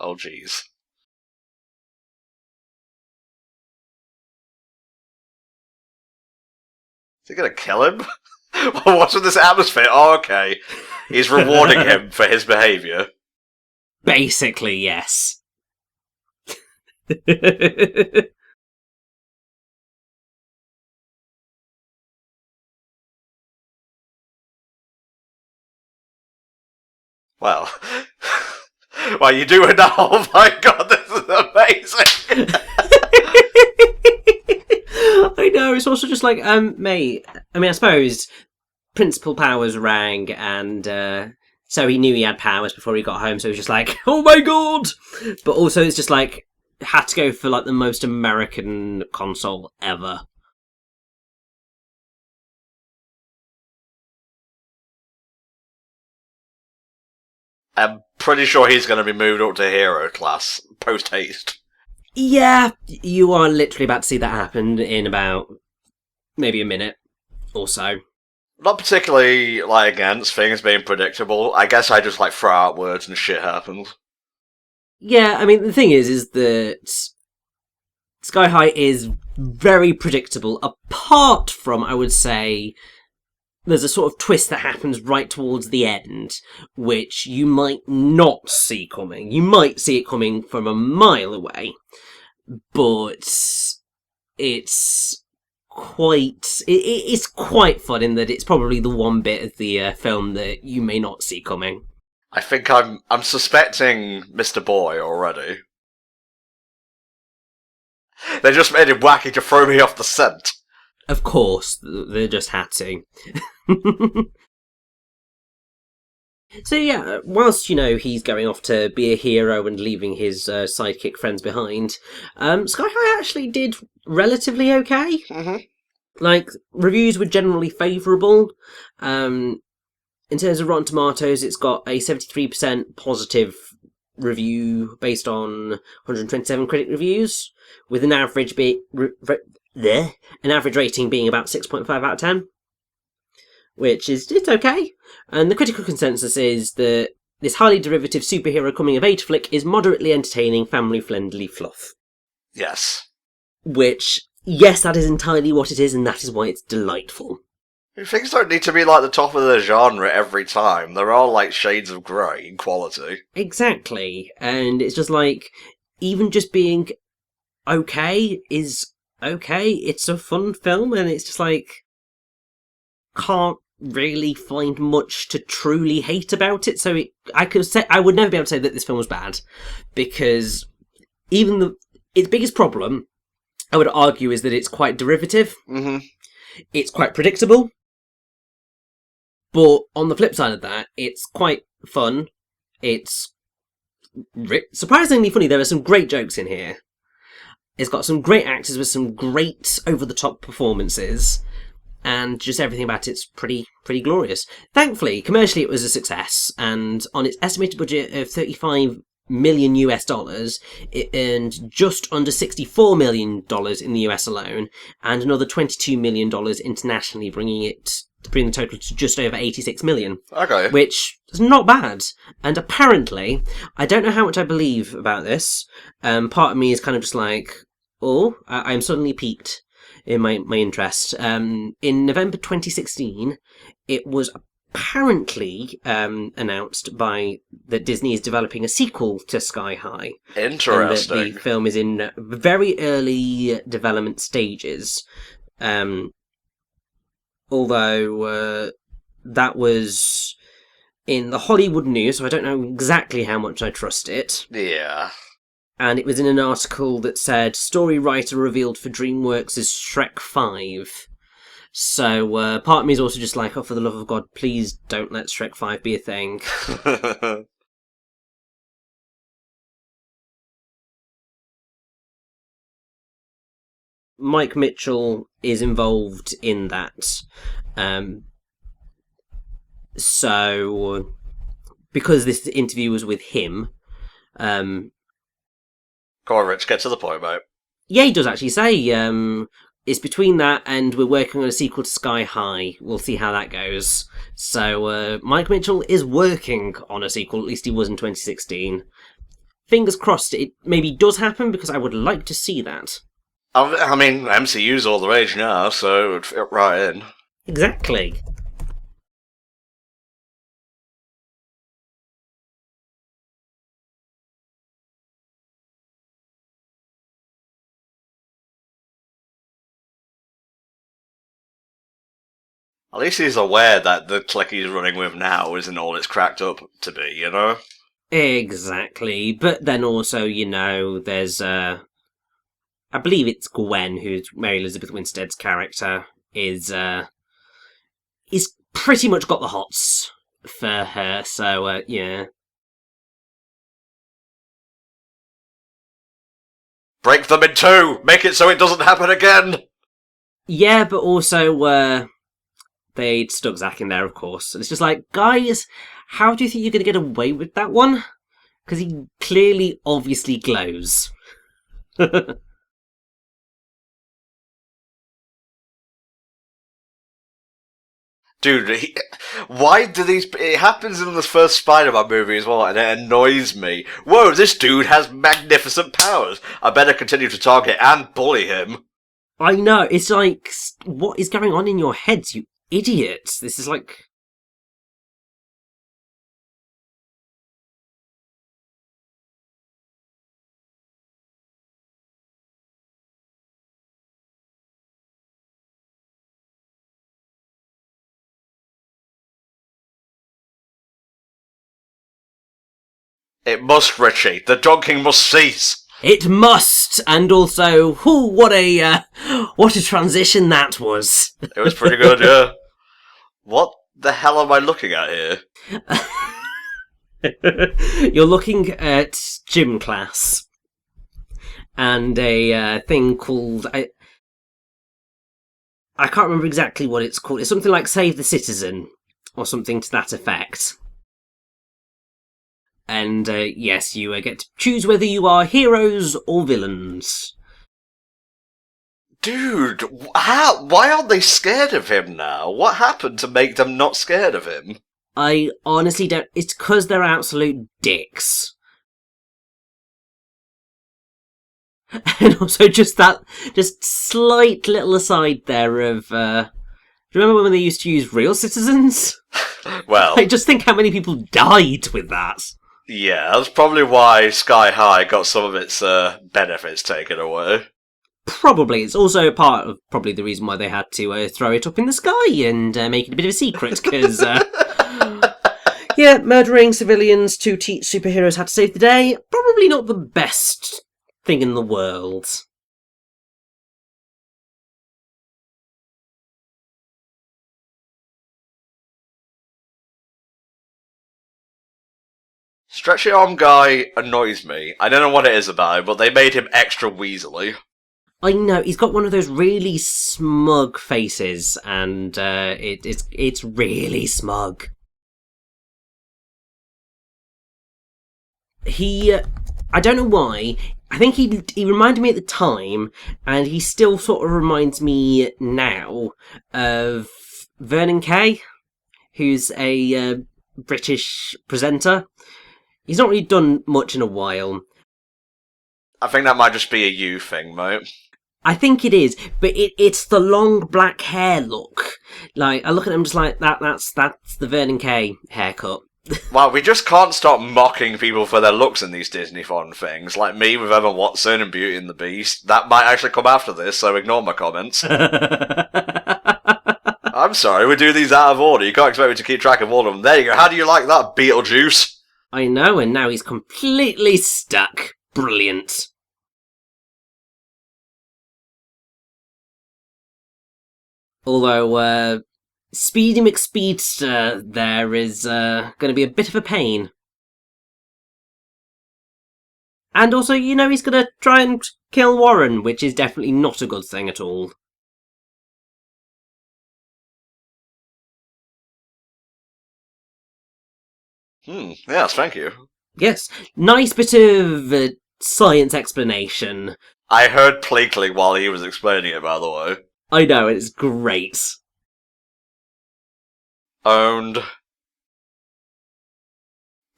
Oh, jeez. Is he gonna kill him? What's with this atmosphere? Oh, okay. He's rewarding him for his behaviour. Basically, yes. Well, well, you do it now. Oh my god, this is amazing. I know, it's also just like, mate, I mean, I suppose principal powers rang, and so he knew he had powers before he got home, so he was just like, oh my god! But also it's just like, had to go for like the most American console ever. I'm pretty sure he's going to be moved up to hero class post haste. Yeah, you are literally about to see that happen in about maybe a minute or so. Not particularly like against things being predictable. I guess I just like throw out words and shit happens. Yeah, I mean, the thing is that Sky High is very predictable, apart from, I would say, there's a sort of twist that happens right towards the end, which you might not see coming. You might see it coming from a mile away, but it's it's quite fun in that it's probably the one bit of the film that you may not see coming. I think I'm suspecting Mr. Boy already. They just made him wacky to throw me off the scent. Of course, they just had to. So yeah, whilst, you know, he's going off to be a hero and leaving his sidekick friends behind, Sky High actually did relatively okay. Mm-hmm. Like, reviews were generally favourable. In terms of Rotten Tomatoes, it's got a 73% positive review based on 127 critic reviews, with an average an average rating being about 6.5 out of 10, which is it's okay. And the critical consensus is that this highly derivative superhero coming-of-age flick is moderately entertaining, family-friendly fluff. Yes. Which, yes, that is entirely what it is, and that is why it's delightful. Things don't need to be like the top of the genre every time. There are like shades of grey in quality. Exactly. And it's just like, even just being okay is okay. It's a fun film, and it's just like, can't really find much to truly hate about it. So I would never be able to say that this film was bad, because even its biggest problem, I would argue, is that it's quite derivative. Mm-hmm. It's quite predictable. But on the flip side of that, it's quite fun. It's surprisingly funny. There are some great jokes in here. It's got some great actors with some great over-the-top performances, and just everything about it's pretty glorious. Thankfully, commercially it was a success, and on its estimated budget of $35 million US, it earned just under $64 million in the US alone, and another $22 million internationally, bringing the total to just over 86 million. Okay. Which is not bad. And apparently, I don't know how much I believe about this. Part of me is kind of just like, oh, I'm suddenly piqued in my interest. In November 2016, it was apparently announced that Disney is developing a sequel to Sky High. Interesting. And that the film is in very early development stages. Although that was in the Hollywood News, so I don't know exactly how much I trust it. Yeah. And it was in an article that said, story writer revealed for DreamWorks' Shrek 5. So part of me is also just like, oh, for the love of God, please don't let Shrek 5 be a thing. Mike Mitchell is involved in that. So, because this interview was with him... Come on, Rich, get to the point, mate. Yeah, he does actually say it's between that and we're working on a sequel to Sky High. We'll see how that goes. So, Mike Mitchell is working on a sequel, at least he was in 2016. Fingers crossed it maybe does happen, because I would like to see that. I mean, MCU's all the rage now, so it would fit right in. Exactly. At least he's aware that the clique he's running with now isn't all it's cracked up to be, you know? Exactly, but then also, there's I believe it's Gwen, who's Mary Elizabeth Winstead's character, is pretty much got the hots for her. So yeah. Break them in two! Make it so it doesn't happen again! Yeah, but also they'd stuck Zack in there, of course. And it's just like, guys, how do you think you're going to get away with that one? Because he clearly, obviously glows. Dude, why do these... It happens in the first Spider-Man movie as well, and it annoys me. Whoa, this dude has magnificent powers. I better continue to target and bully him. I know, it's like, what is going on in your heads, you idiots? This is like... It must, Richie. The donking must cease. It must! And also, what a transition that was. It was pretty good, yeah. What the hell am I looking at here? You're looking at gym class. And a thing called... I can't remember exactly what it's called. It's something like Save the Citizen, or something to that effect. And yes, you get to choose whether you are heroes or villains. Dude, why aren't they scared of him now? What happened to make them not scared of him? I honestly don't... It's because they're absolute dicks. And also just slight little aside there of... do you remember when they used to use real citizens? Well... I just think how many people died with that. Yeah, that's probably why Sky High got some of its benefits taken away. Probably. It's also part of probably the reason why they had to throw it up in the sky and make it a bit of a secret, because... yeah, murdering civilians to teach superheroes how to save the day, probably not the best thing in the world. Stretchy arm guy annoys me. I don't know what it is about him, but they made him extra weaselly. I know, he's got one of those really smug faces, and it's really smug. I don't know why, I think he reminded me at the time, and he still sort of reminds me now of Vernon Kay, who's a British presenter. He's not really done much in a while. I think that might just be a you thing, mate. I think it is, but it's the long black hair look. Like, I look at him just like, that's the Vernon Kay haircut. Wow, we just can't stop mocking people for their looks in these Disneython things. Like me with Emma Watson and Beauty and the Beast. That might actually come after this, so ignore my comments. I'm sorry, we do these out of order. You can't expect me to keep track of all of them. There you go. How do you like that, Beetlejuice? I know, and now he's completely stuck. Brilliant. Although, Speedy McSpeedster there is going to be a bit of a pain. And also, he's going to try and kill Warren, which is definitely not a good thing at all. Yes, thank you. Yes, nice bit of science explanation. I heard Pleakley while he was explaining it, by the way. I know, it's great. Owned.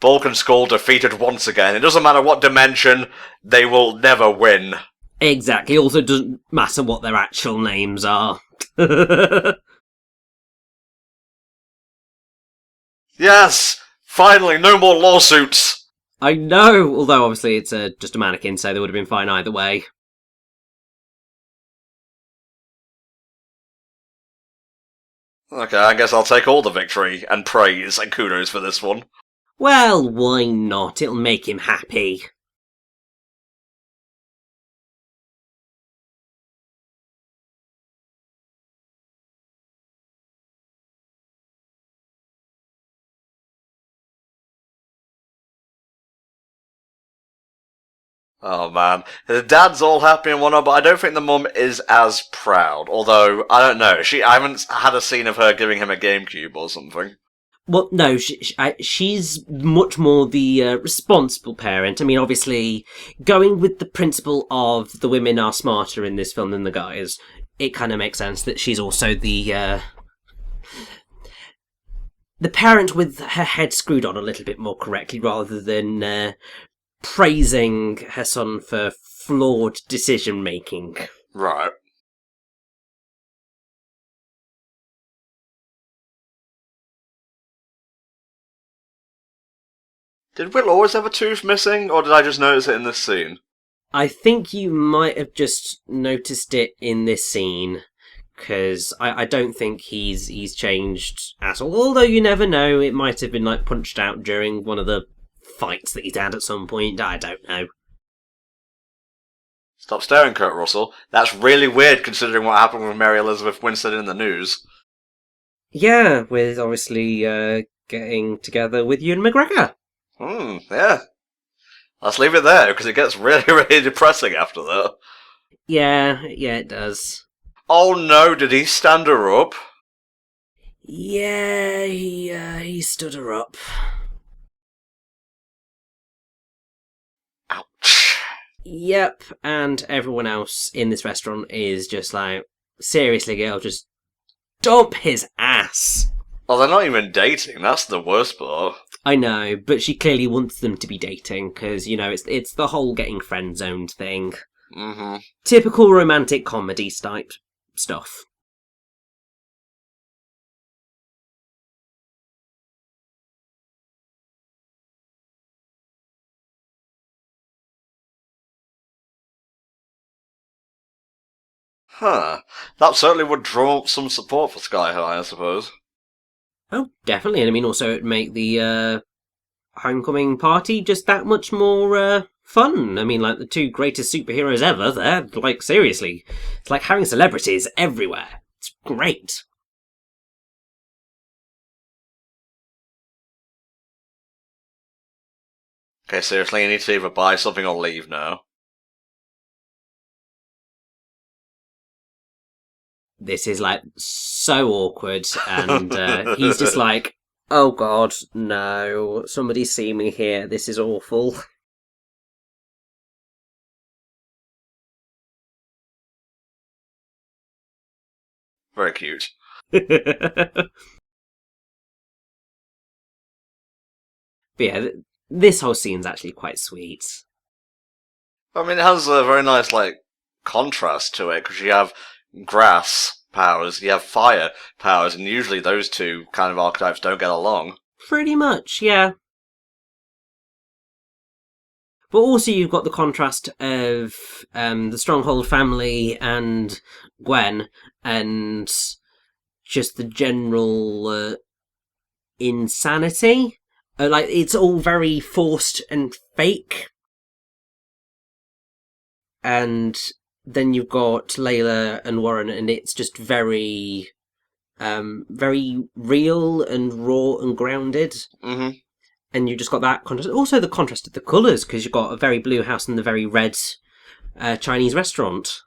Bulk and Skull defeated once again. It doesn't matter what dimension, they will never win. Exactly, also doesn't matter what their actual names are. Yes! Finally, no more lawsuits! I know, although obviously it's just a mannequin, so they would have been fine either way. Okay, I guess I'll take all the victory and praise and kudos for this one. Well, why not? It'll make him happy. Oh man, the dad's all happy and whatnot, but I don't think the mum is as proud. Although I don't know, I haven't had a scene of her giving him a GameCube or something. Well, no, she's much more the responsible parent. I mean, obviously, going with the principle of the women are smarter in this film than the guys, it kind of makes sense that she's also the parent with her head screwed on a little bit more correctly, rather than praising her son for flawed decision making. Right. Did Will always have a tooth missing, or did I just notice it in this scene? I think you might have just noticed it in this scene, because I don't think he's changed at all. Although you never know, it might have been like punched out during one of the fights that he's had at some point. I don't know. Stop staring, Kurt Russell. That's really weird considering what happened with Mary Elizabeth Winstead in the news. Yeah, with obviously getting together with Ewan McGregor. Yeah. Let's leave it there, because it gets really, really depressing after that. Yeah, it does. Oh no, did he stand her up? Yeah, he stood her up. Ouch. Yep, and everyone else in this restaurant is just like, seriously, girl, just dump his ass. Well, they're not even dating, that's the worst part. I know, but she clearly wants them to be dating, because, it's the whole getting friend-zoned thing. Mm-hmm. Typical romantic comedy type stuff. Huh. That certainly would draw up some support for Sky High, I suppose. Oh, definitely, and I mean, also it'd make the homecoming party just that much more fun. I mean, like, the two greatest superheroes ever, they're, like, seriously, it's like having celebrities everywhere. It's great. Okay, seriously, you need to either buy something or leave now. This is, like, so awkward, and he's just like, oh god, no, somebody see me here, this is awful. Very cute. But yeah, this whole scene's actually quite sweet. I mean, it has a very nice, contrast to it, because you have grass powers, you have fire powers, and usually those two kind of archetypes don't get along. Pretty much, yeah. But also you've got the contrast of the Stronghold family and Gwen, and just the general insanity. It's all very forced and fake. And then you've got Layla and Warren, and it's just very, very real and raw and grounded. Mm-hmm. And you just got that contrast. Also, the contrast of the colours, because you've got a very blue house and the very red Chinese restaurant.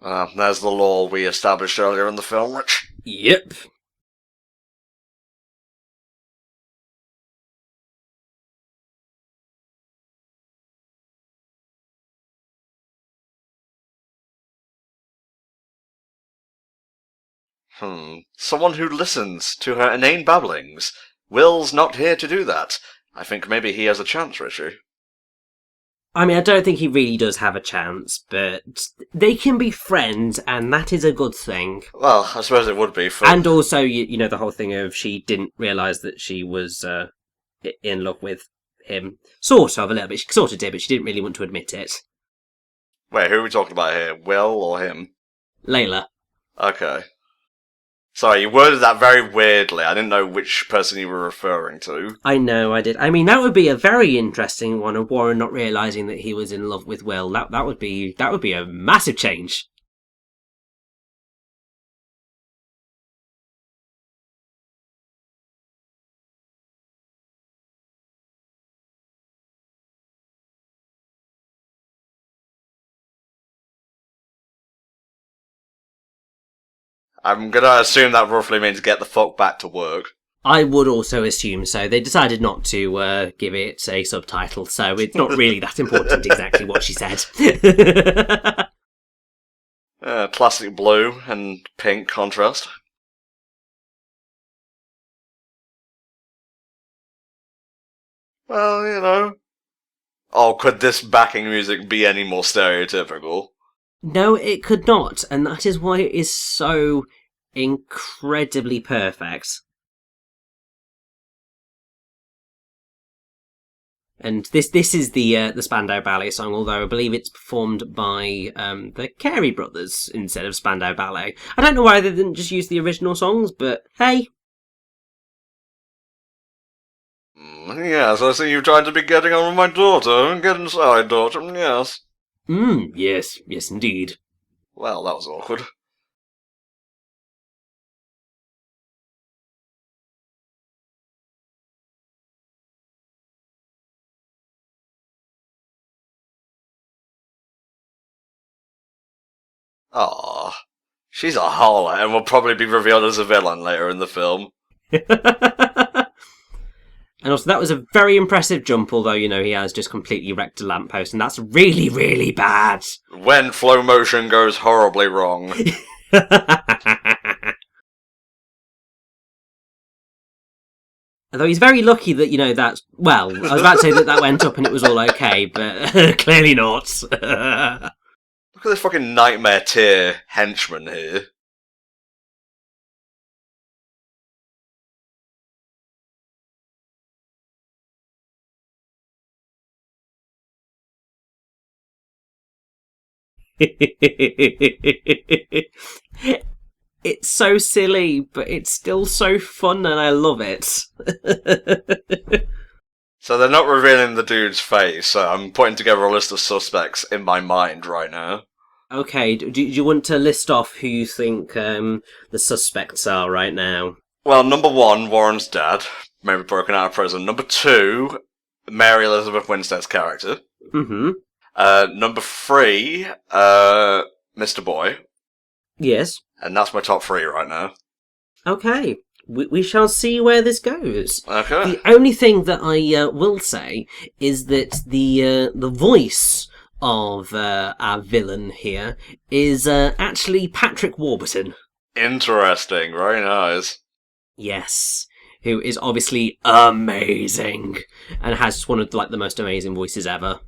There's the law we established earlier in the film, Rich. Yep. Someone who listens to her inane babblings. Will's not here to do that. I think maybe he has a chance, Richie. I mean, I don't think he really does have a chance, but they can be friends, and that is a good thing. Well, I suppose it would be for... And also, you know, the whole thing of she didn't realise that she was in love with him. Sort of, a little bit. She sort of did, but she didn't really want to admit it. Wait, who are we talking about here? Will or him? Layla. Okay. Sorry, you worded that very weirdly. I didn't know which person you were referring to. I know, I did. I mean, that would be a very interesting one of Warren not realizing that he was in love with Will. That would be a massive change. I'm gonna assume that roughly means get the fuck back to work. I would also assume so. They decided not to give it a subtitle, so it's not really that important exactly what she said. Classic blue and pink contrast. Well, you know. Oh, could this backing music be any more stereotypical? No, it could not, and that is why it is so incredibly perfect. And this is the Spandau Ballet song, although I believe it's performed by the Carey brothers instead of Spandau Ballet. I don't know why they didn't just use the original songs, but hey. Yes, I see you've tried to be getting on with my daughter. Get inside, daughter, yes. Yes, indeed. Well, that was awkward. Aww. She's a harlot and will probably be revealed as a villain later in the film. And also, that was a very impressive jump, although, he has just completely wrecked a lamppost, and that's really, really bad. When flow motion goes horribly wrong. Although he's very lucky that, that's... Well, I was about to say that went up and it was all okay, but clearly not. Look at this fucking nightmare tier henchman here. It's so silly, but it's still so fun and I love it. So they're not revealing the dude's face, so I'm putting together a list of suspects in my mind right now. Okay, do you want to list off who you think the suspects are right now? Well, number 1, Warren's dad, maybe broken out of prison. Number 2, Mary Elizabeth Winstead's character. Mm-hmm. Number 3, Mr. Boy. Yes. And that's my top 3 right now. Okay. We shall see where this goes. Okay. The only thing that I will say is that the voice of our villain here is actually Patrick Warburton. Interesting. Very nice. Yes. Who is obviously amazing and has one of the most amazing voices ever.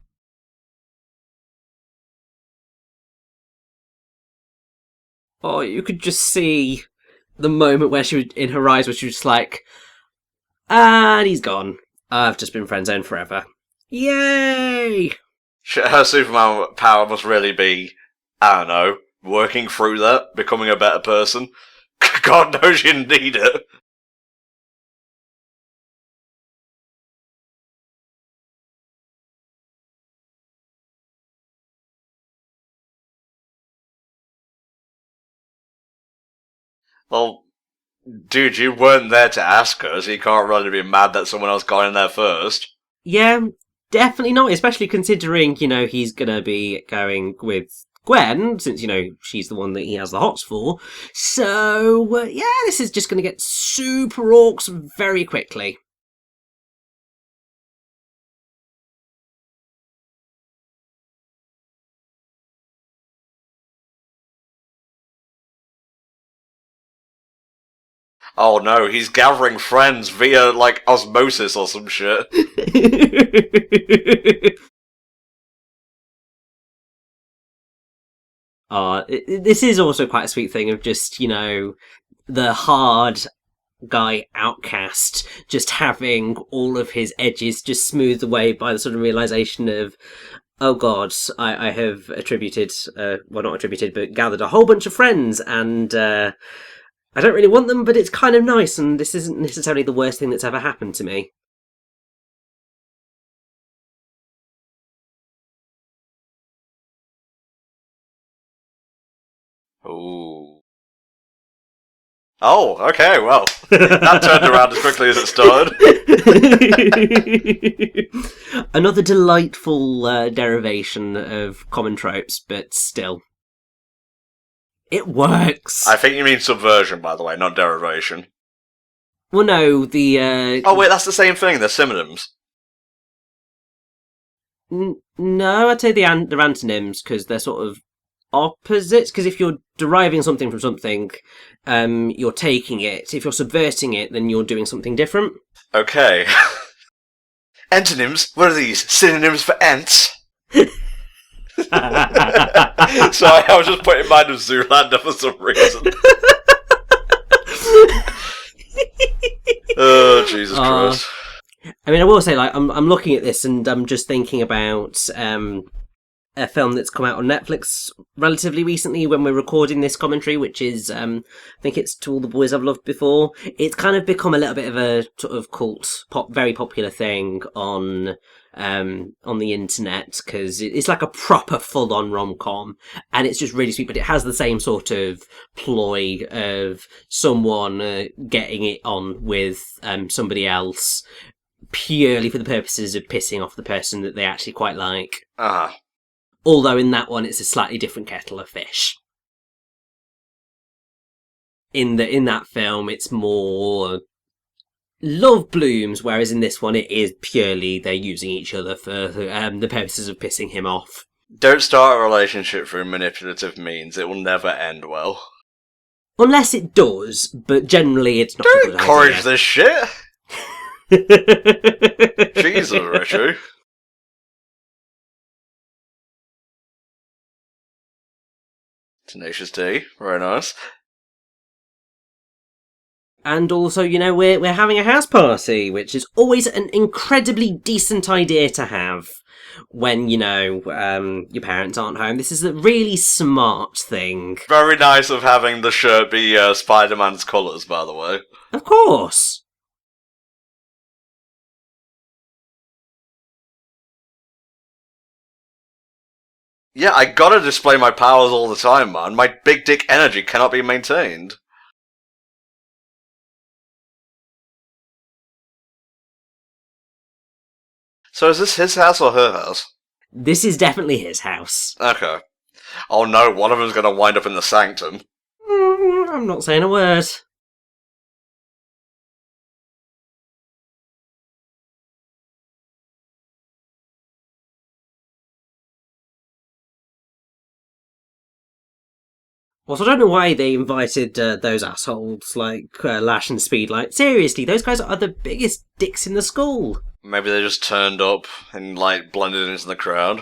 Oh, you could just see the moment where she was in her eyes, where she was just like, and he's gone. I've just been friend zoned forever. Yay! Her Superman power must really be, I don't know, working through that, becoming a better person. God knows you need it. Well, dude, you weren't there to ask her, so you can't really be mad that someone else got in there first. Yeah, definitely not, especially considering, he's gonna be going with Gwen, since, she's the one that he has the hots for. So, yeah, this is just gonna get super orcs very quickly. Oh no, he's gathering friends via, osmosis or some shit. This is also quite a sweet thing of just, the hard guy outcast just having all of his edges just smoothed away by the sort of realization of, Oh god, I have attributed, well not attributed, but gathered a whole bunch of friends, and I don't really want them, but it's kind of nice, and this isn't necessarily the worst thing that's ever happened to me. Ooh. Oh, okay, well. That turned around as quickly as it started. Another delightful derivation of common tropes, but still. It works! I think you mean subversion, by the way, not derivation. Well, no, the. Oh, wait, that's the same thing, they're synonyms. No, I'd say they're antonyms, because they're sort of opposites. Because if you're deriving something from something, you're taking it. If you're subverting it, then you're doing something different. Okay. Antonyms? What are these? Synonyms for ants? Sorry, I was just putting in mind of Zoolander for some reason. Oh, Jesus Christ. I mean, I will say, like, I'm looking at this and I'm just thinking about a film that's come out on Netflix relatively recently when we're recording this commentary, which is, I think it's To All the Boys I've Loved Before. It's kind of become a little bit of a sort of cult, very popular thing on the internet, because it's like a proper full-on rom-com, and it's just really sweet, but it has the same sort of ploy of someone getting it on with somebody else purely for the purposes of pissing off the person that they actually quite like. Uh-huh. Although in that one, it's a slightly different kettle of fish. In that film, it's more love blooms, whereas in this one, it is purely they're using each other for the purposes of pissing him off. Don't start a relationship through manipulative means. It will never end well. Unless it does, but generally it's not. Don't encourage this shit. Jesus, Richard. Tenacious D, very nice. And also, you know, we're having a house party, which is always an incredibly decent idea to have when, you know, your parents aren't home. This is a really smart thing. Very nice of having the shirt be Spider-Man's colours, by the way. Of course. Yeah, I gotta display my powers all the time, man. My big dick energy cannot be maintained. So is this his house or her house? This is definitely his house. Okay. Oh no, one of them's gonna wind up in the sanctum. I'm not saying a word. Also, I don't know why they invited those assholes like Lash and Speed. Like, seriously, those guys are the biggest dicks in the school. Maybe they just turned up and, like, blended into the crowd.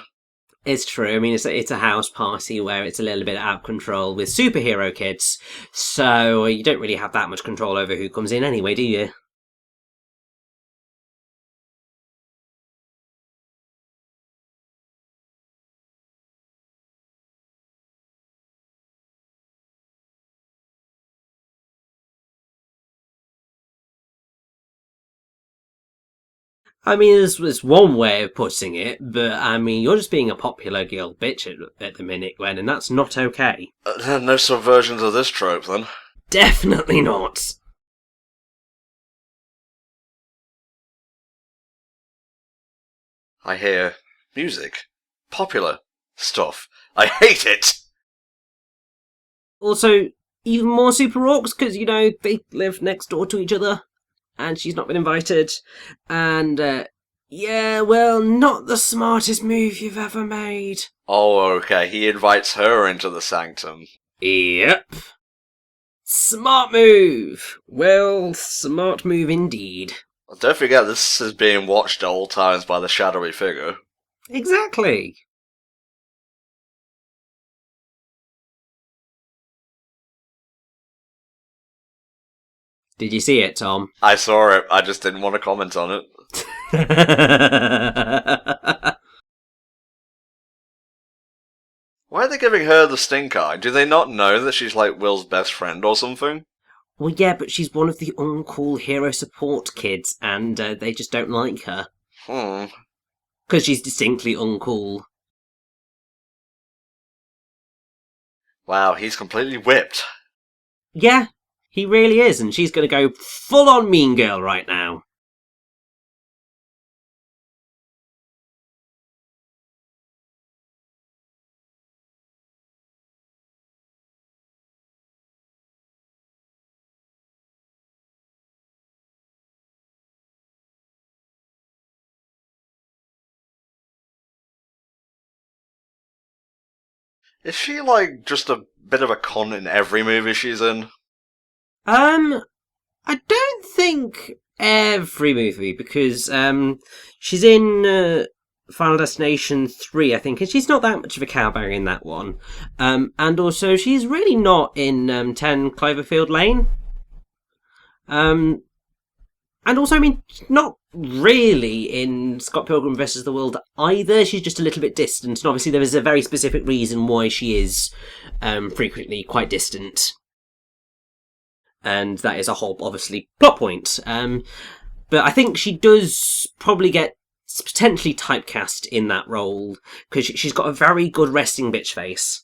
It's true. I mean, it's a house party where it's a little bit out of control with superhero kids, so you don't really have that much control over who comes in anyway, do you? I mean, there's one way of putting it, but I mean, you're just being a popular girl bitch at the minute, Gwen, and that's not okay. No subversions of this trope, then. Definitely not. I hear music. Popular stuff. I hate it! Also, even more super orcs, because, you know, they live next door to each other, and she's not been invited, and, yeah, well, not the smartest move you've ever made. Oh, okay, he invites her into the sanctum. Yep. Smart move. Well, smart move indeed. Don't forget, this is being watched at all times by the shadowy figure. Exactly. Did you see it, Tom? I saw it, I just didn't want to comment on it. Why are they giving her the stink eye? Do they not know that she's like Will's best friend or something? Well, yeah, but she's one of the uncool hero support kids, and they just don't like her. Because she's distinctly uncool. Wow, he's completely whipped. Yeah, he really is, and she's going to go full-on mean girl right now. Is she like just a bit of a con in every movie she's in? I don't think every movie, because she's in Final Destination 3, I think, and she's not that much of a cowbag in that one. And also, she's really not in 10 Cloverfield Lane. And also, I mean, not really in Scott Pilgrim vs. the World either. She's just a little bit distant, and obviously there is a very specific reason why she is frequently quite distant. And that is a whole, obviously, plot point. But I think she does probably get potentially typecast in that role, because she's got a very good resting bitch face.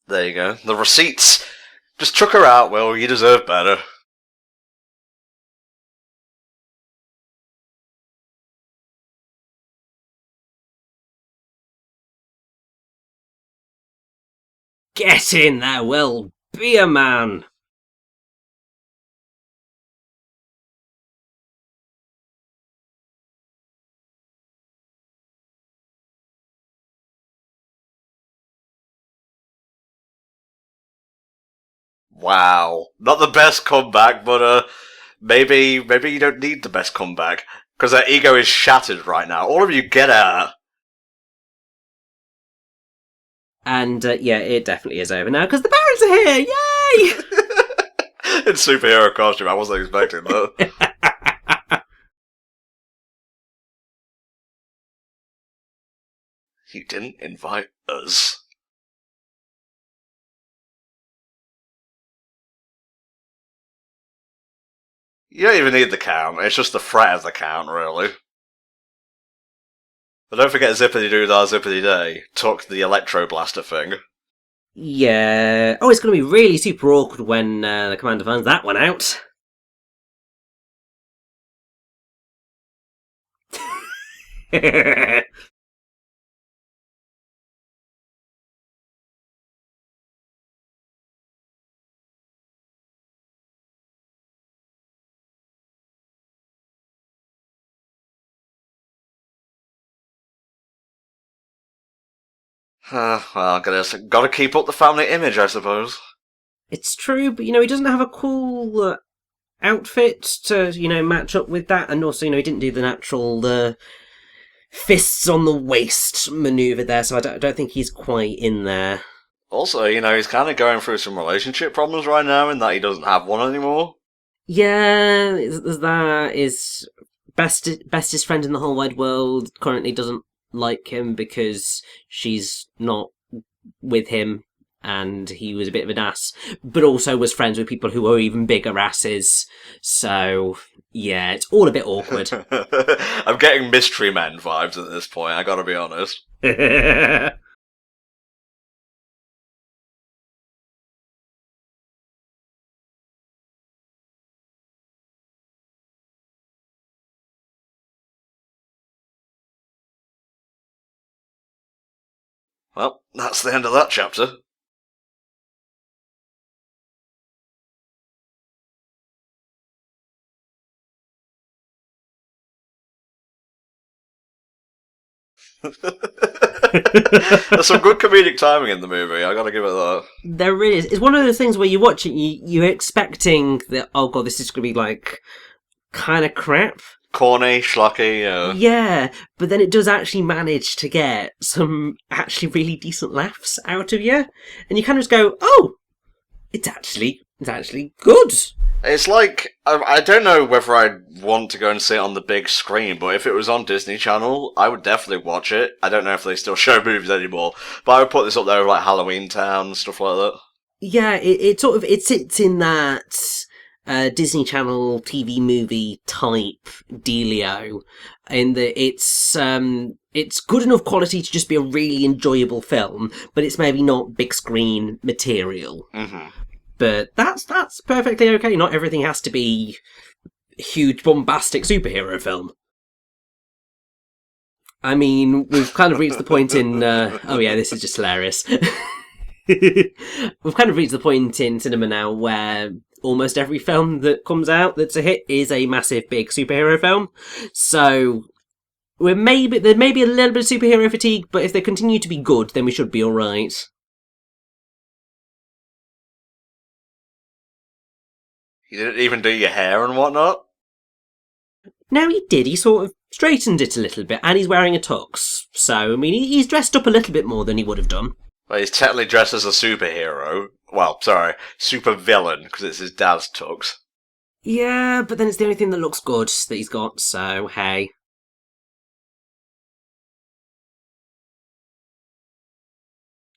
There you go. The receipts. Just chuck her out, Will. You deserve better. Get in there, Will. Be a man. Wow. Not the best comeback, but maybe you don't need the best comeback. Because her ego is shattered right now. All of you get at her. And yeah, it definitely is over now, because the parents are here! Yay! In superhero costume, I wasn't expecting that. You didn't invite us. You don't even need the count, it's just the threat of the count, really. But don't forget Zippity-Doo-Dah, Zippity-Day took the Electro Blaster thing. Yeah. Oh, it's going to be really super awkward when the commander finds that one out. Well, gotta keep up the family image, I suppose. It's true, but, he doesn't have a cool outfit to, match up with that. And also, he didn't do the natural fists on the waist maneuver there, so I don't think he's quite in there. Also, he's kind of going through some relationship problems right now in that he doesn't have one anymore. Yeah, that is bestest friend in the whole wide world currently doesn't like him because she's not with him, and he was a bit of an ass, but also was friends with people who were even bigger asses. So yeah, it's all a bit awkward. I'm getting Mystery Men vibes at this point, I gotta be honest. Well, that's the end of that chapter. There's some good comedic timing in the movie, I gotta give it that. There is. It's one of those things where you watch it, you're expecting that, oh god, this is going to be like kind of crap. Corny, schlocky, yeah. Yeah, but then it does actually manage to get some actually really decent laughs out of you. And you kind of just go, oh, it's actually It's actually good. It's like, I don't know whether I'd want to go and see it on the big screen, but if it was on Disney Channel, I would definitely watch it. I don't know if they still show movies anymore, but I would put this up there with like Halloween Town, stuff like that. Yeah, it sort of it sits in that Disney Channel TV movie type dealio, in that it's good enough quality to just be a really enjoyable film, but it's maybe not big screen material. Mm-hmm. But that's perfectly okay. Not everything has to be a huge bombastic superhero film. I mean, we've kind of reached the point in... oh yeah, this is just hilarious. We've kind of reached the point in cinema now where almost every film that comes out that's a hit is a massive, big superhero film. So there may be a little bit of superhero fatigue, but if they continue to be good, then we should be alright. You didn't even do your hair and whatnot? No, he did. He sort of straightened it a little bit, and he's wearing a tux. So, I mean, he's dressed up a little bit more than he would have done. Well, he's technically dressed as a superhero. Well, sorry, super villain, because it's his dad's tux. Yeah, but then it's the only thing that looks good that he's got, so hey.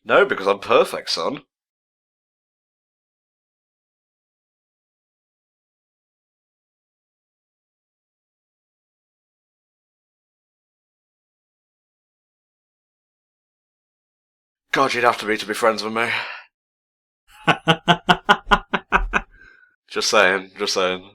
No, because I'm perfect, son. God, you'd have to be friends with me. Just saying, just saying.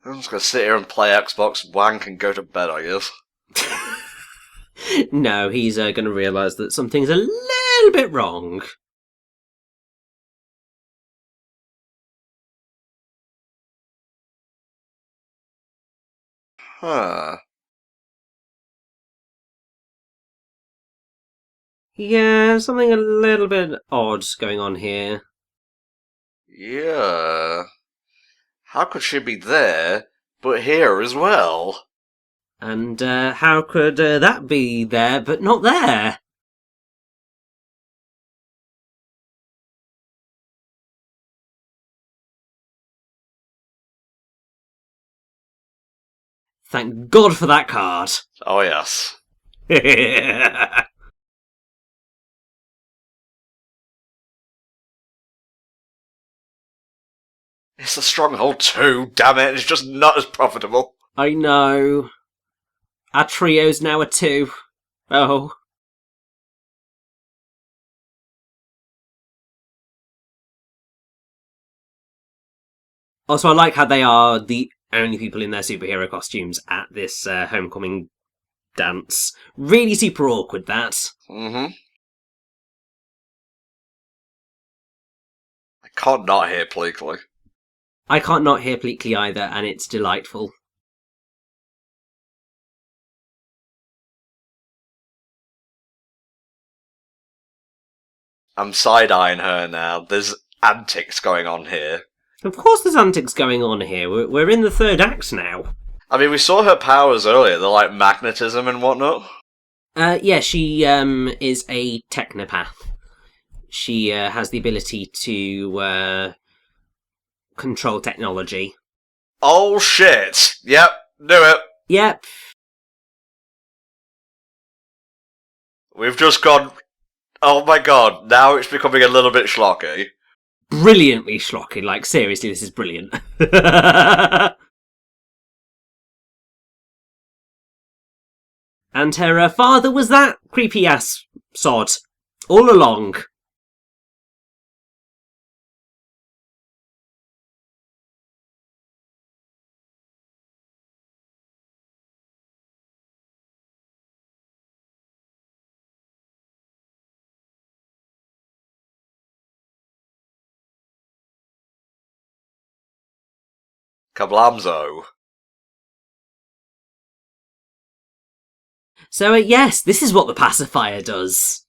I'm just gonna sit here and play Xbox, wank, and go to bed, I guess. No, he's going to realise that something's a little bit wrong. Huh. Yeah, something a little bit odd going on here. Yeah. How could she be there, but here as well? And how could that be there but not there? Thank God for that card. Oh, yes. It's the Stronghold too, damn it, it's just not as profitable. I know. Our trio's now a 2. Oh. Also, I like how they are the only people in their superhero costumes at this homecoming dance. Really super awkward, that. Mm-hmm. I can't not hear Pleakley. I can't not hear Pleakley either, and it's delightful. I'm side-eyeing her now. There's antics going on here. Of course there's antics going on here. We're in the third act now. I mean, we saw her powers earlier. They're like magnetism and whatnot. Yeah, she is a technopath. She has the ability to control technology. Oh, shit. Yep, knew it. Yep. We've just gone... Oh my god, now it's becoming a little bit schlocky. Brilliantly schlocky. Like, seriously, this is brilliant. And her father was that creepy-ass sod. All along. Kablamzo. So, yes, this is what the pacifier does.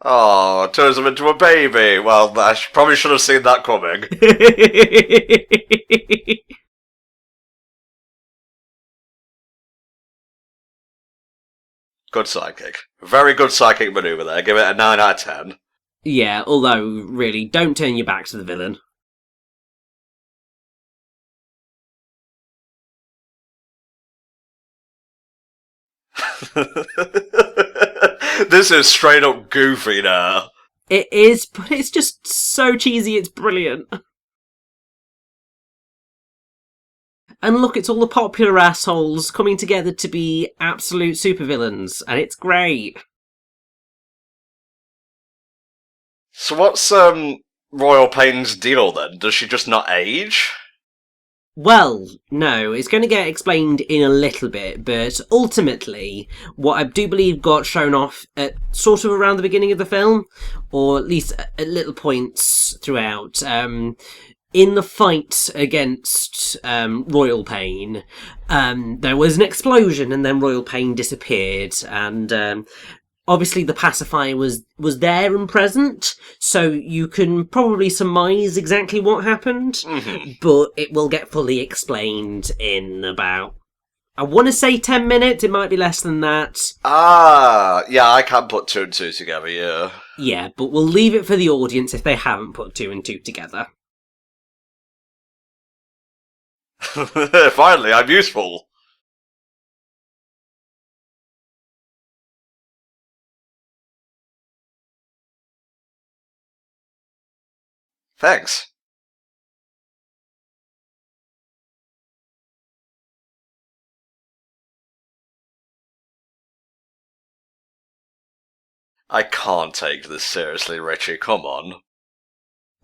Oh, turns him into a baby. Well, I probably should have seen that coming. Good sidekick. Very good sidekick maneuver there. Give it a 9 out of 10. Yeah, although, really, don't turn your back to the villain. This is straight up goofy now. It is, but it's just so cheesy, it's brilliant. And look, it's all the popular assholes coming together to be absolute supervillains, and it's great. So what's Royal Pain's deal then? Does she just not age? Well, no, it's going to get explained in a little bit, but ultimately, what I do believe got shown off at sort of around the beginning of the film, or at least at little points throughout, in the fight against Royal Pain, there was an explosion and then Royal Pain disappeared, and obviously the pacifier was there and present, so you can probably surmise exactly what happened, but it will get fully explained in about, I want to say 10 minutes, it might be less than that. Ah, yeah, I can put 2 and 2 together, yeah. Yeah, but we'll leave it for the audience if they haven't put 2 and 2 together. Finally, I'm useful. Thanks. I can't take this seriously, Richie, come on.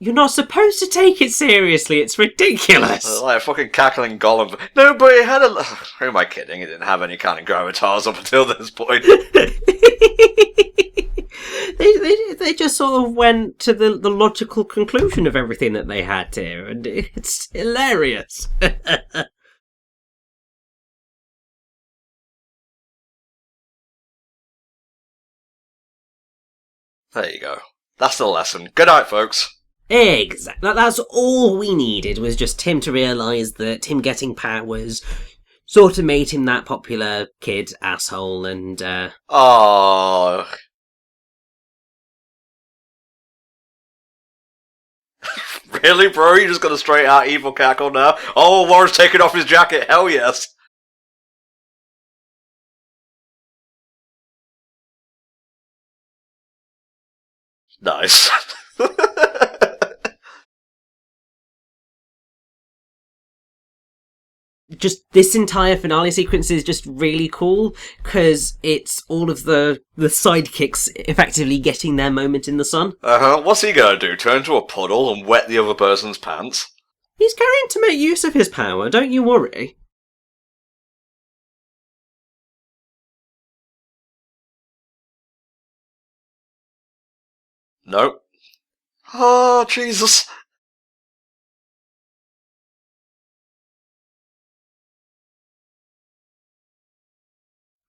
You're not supposed to take it seriously, it's ridiculous! Like a fucking cackling golem. No, but it had a... Who am I kidding? It didn't have any kind of gravitas up until this point. They just sort of went to the logical conclusion of everything that they had here, and it's hilarious. There you go. That's the lesson. Good night, folks. Exactly. That's all we needed, was just him to realise that him getting powers sort of made him that popular kid asshole, and Oh. Really, bro? You just got a straight out evil cackle now? Oh, Warren's taking off his jacket. Hell yes. Nice. just this entire finale sequence is just really cool, because it's all of the sidekicks effectively getting their moment in the sun. What's he gonna do? Turn into a puddle and wet the other person's pants? He's going to make use of his power, don't you worry. Nope. Oh, Jesus.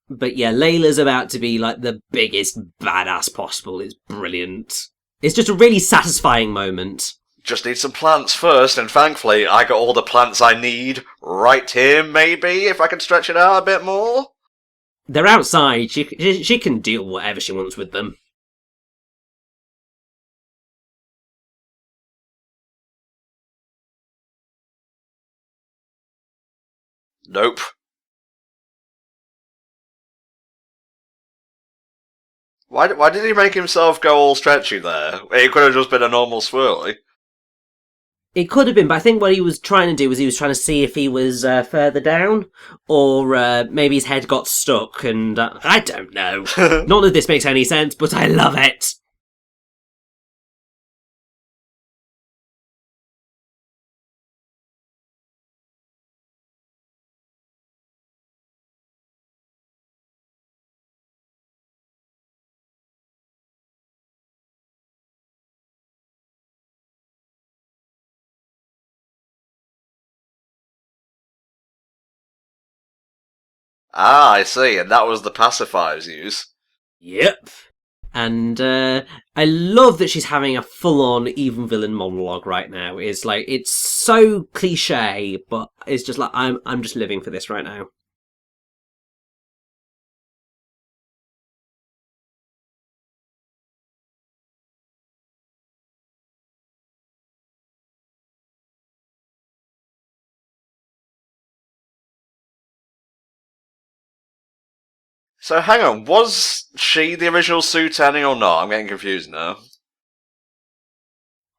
But yeah, Layla's about to be like the biggest badass possible. It's brilliant. It's just a really satisfying moment. Just need some plants first, and thankfully I got all the plants I need right here, maybe, if I can stretch it out a bit more? They're outside. She can deal whatever she wants with them. Nope. Why did he make himself go all stretchy there? It could have just been a normal swirly. It could have been, but I think what he was trying to do was he was trying to see if he was further down, or maybe his head got stuck, and I don't know. Not that this makes any sense, but I love it. Ah, I see, and that was the pacifier's use. Yep. And I love that she's having a full-on evil villain monologue right now. It's like, it's so cliche, but it's just like, I'm just living for this right now. So hang on, was she the original Sue Tenning or not? I'm getting confused now.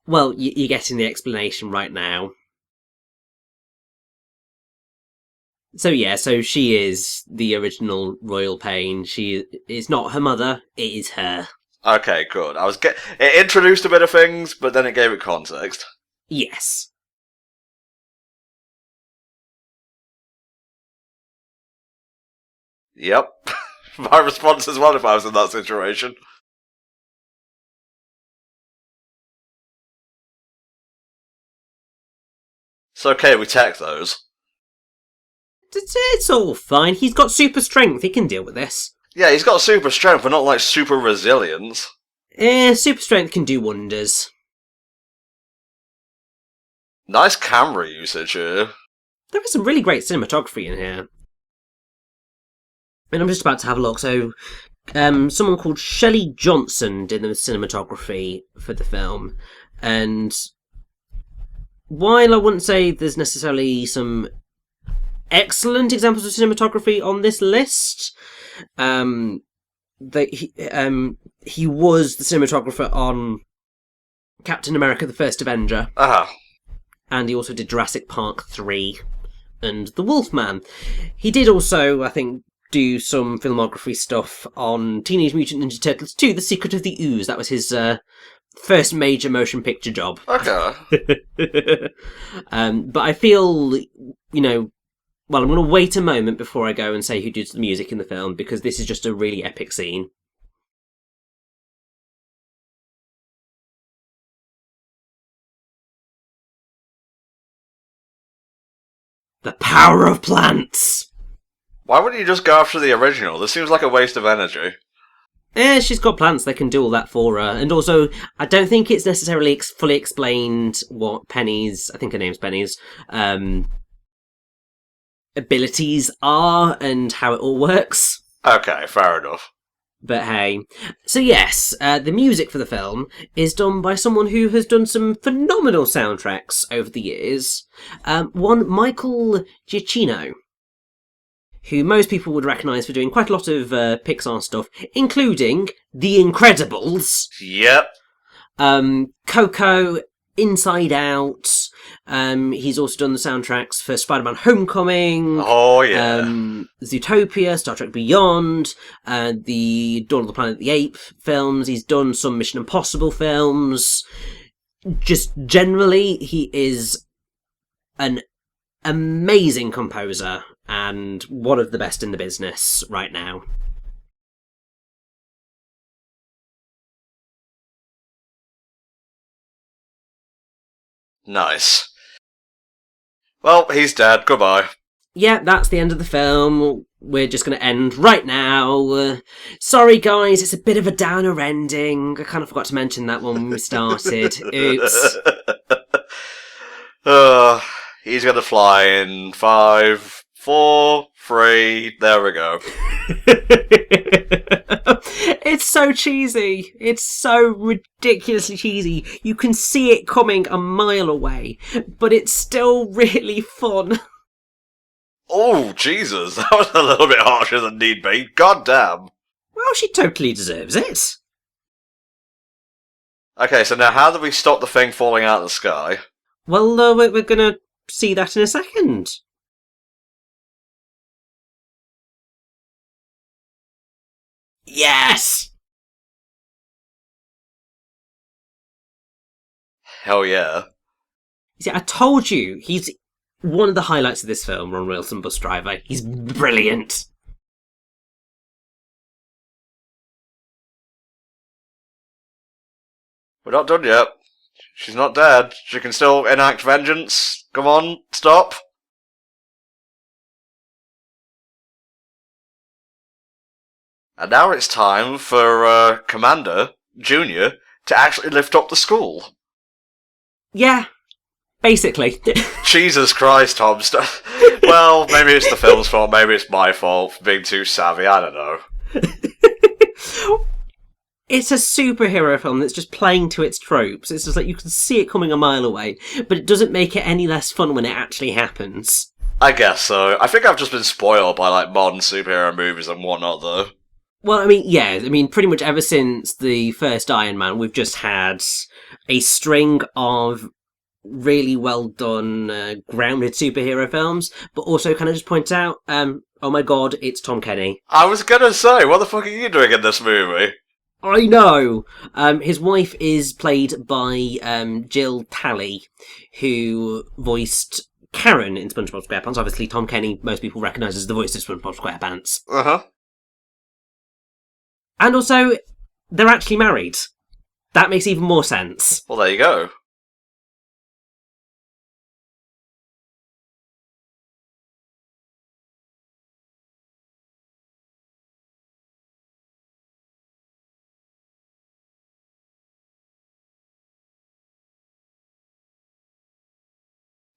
Well, you're getting the explanation right now. So she is the original Royal Pain. She is not her mother, it is her. Okay, good. It introduced a bit of things, but then it gave it context. Yes. Yep. My response as well if I was in that situation. It's okay, we tech those. It's all fine. He's got super strength. He can deal with this. Yeah, he's got super strength, but not like super resilience. Super strength can do wonders. Nice camera usage here. There is some really great cinematography in here. And I'm just about to have a look. So, someone called Shelley Johnson did the cinematography for the film. And while I wouldn't say there's necessarily some excellent examples of cinematography on this list, he was the cinematographer on Captain America: The First Avenger. And he also did Jurassic Park 3 and The Wolfman. He did also, I think, do some filmography stuff on Teenage Mutant Ninja Turtles 2, The Secret of the Ooze. That was his first major motion picture job. Okay. But I feel, well, I'm going to wait a moment before I go and say who did the music in the film, because this is just a really epic scene. The power of plants! Why wouldn't you just go after the original? This seems like a waste of energy. She's got plants that can do all that for her. And also, I don't think it's necessarily fully explained what Penny's, I think her name's Penny's, abilities are and how it all works. Okay, fair enough. But hey. So yes, the music for the film is done by someone who has done some phenomenal soundtracks over the years. One, Michael Giacchino, who most people would recognise for doing quite a lot of Pixar stuff, including The Incredibles. Yep. Coco, Inside Out. He's also done the soundtracks for Spider-Man Homecoming. Oh, yeah. Zootopia, Star Trek Beyond, the Dawn of the Planet of the Apes films. He's done some Mission Impossible films. Just generally, he is an amazing composer and one of the best in the business right now. Nice. Well, he's dead. Goodbye. Yeah, that's the end of the film. We're just going to end right now. Sorry, guys, it's a bit of a downer ending. I kind of forgot to mention that when we started. Oops. He's going to fly in 5, 4, 3. There we go. It's so cheesy. It's so ridiculously cheesy. You can see it coming a mile away, but it's still really fun. Oh, Jesus. That was a little bit harsher than need be. God damn. Well, she totally deserves it. Okay, so now how do we stop the thing falling out of the sky? Well, we're gonna see that in a second. Yes! Hell yeah. You see, I told you, he's one of the highlights of this film, Ron Wilson, bus driver. He's brilliant. We're not done yet. She's not dead. She can still enact vengeance. Come on, stop. And now it's time for Commander Junior to actually lift up the school. Yeah, basically. Jesus Christ, Tom. Well, maybe it's the film's fault, maybe it's my fault for being too savvy, I don't know. It's a superhero film that's just playing to its tropes. It's just like you can see it coming a mile away, but it doesn't make it any less fun when it actually happens. I guess so. I think I've just been spoiled by, like, modern superhero movies and whatnot, though. Well, I mean, yeah, I mean, pretty much ever since the first Iron Man, we've just had a string of really well done, grounded superhero films, but also kind of just point out, oh my god, it's Tom Kenny. I was gonna say, what the fuck are you doing in this movie? I know! His wife is played by Jill Talley, who voiced Karen in SpongeBob SquarePants. Obviously, Tom Kenny, most people recognise as the voice of SpongeBob SquarePants. Uh-huh. And also, they're actually married. That makes even more sense. Well, there you go.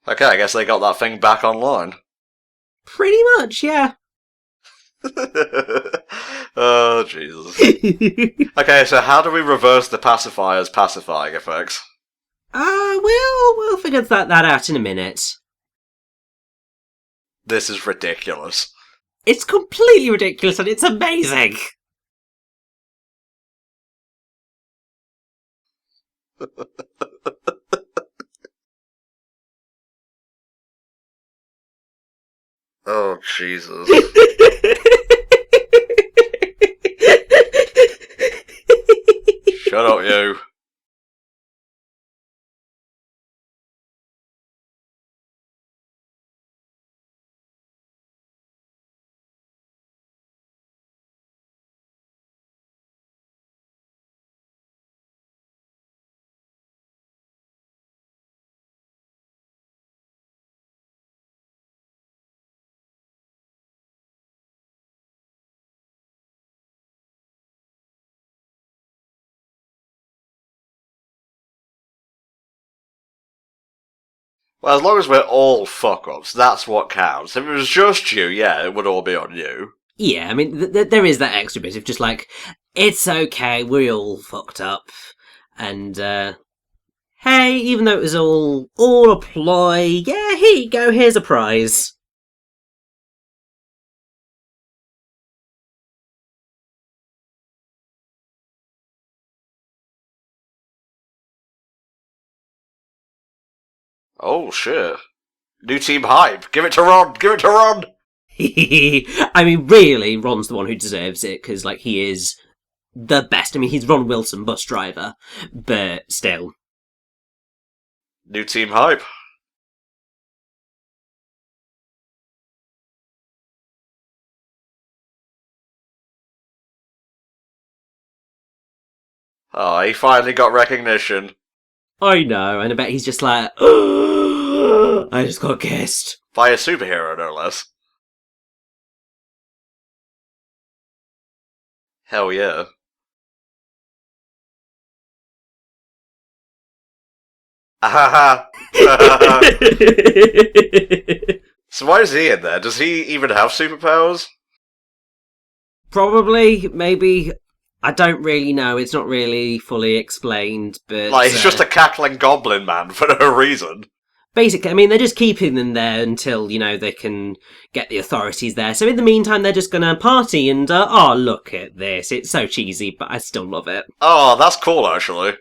Okay, I guess they got that thing back online. Pretty much, yeah. Oh, Jesus. Okay, so how do we reverse the pacifier's pacifying effects? We'll figure that out in a minute. This is ridiculous. It's completely ridiculous and it's amazing! Oh, Jesus. Shut up, you. Well, as long as we're all fuck-ups, that's what counts. If it was just you, yeah, it would all be on you. Yeah, I mean, there is that extra bit of just like, it's okay, we're all fucked up. And, hey, even though it was all a ploy, yeah, here you go, here's a prize. Oh, shit. New team hype. Give it to Ron. Give it to Ron. I mean, really, Ron's the one who deserves it, because, like, he is the best. I mean, he's Ron Wilson, bus driver, but still. New team hype. Oh, he finally got recognition. I know, and I bet he's just like, oh, I just got kissed. By a superhero, no less. Hell yeah. Ahaha. So why is he in there? Does he even have superpowers? Probably, maybe. I don't really know. It's not really fully explained, but Like, he's just a cackling goblin man for no reason. Basically, I mean, they're just keeping them there until, you know, they can get the authorities there. So in the meantime, they're just gonna party and, oh, look at this. It's so cheesy, but I still love it. Oh, that's cool, actually.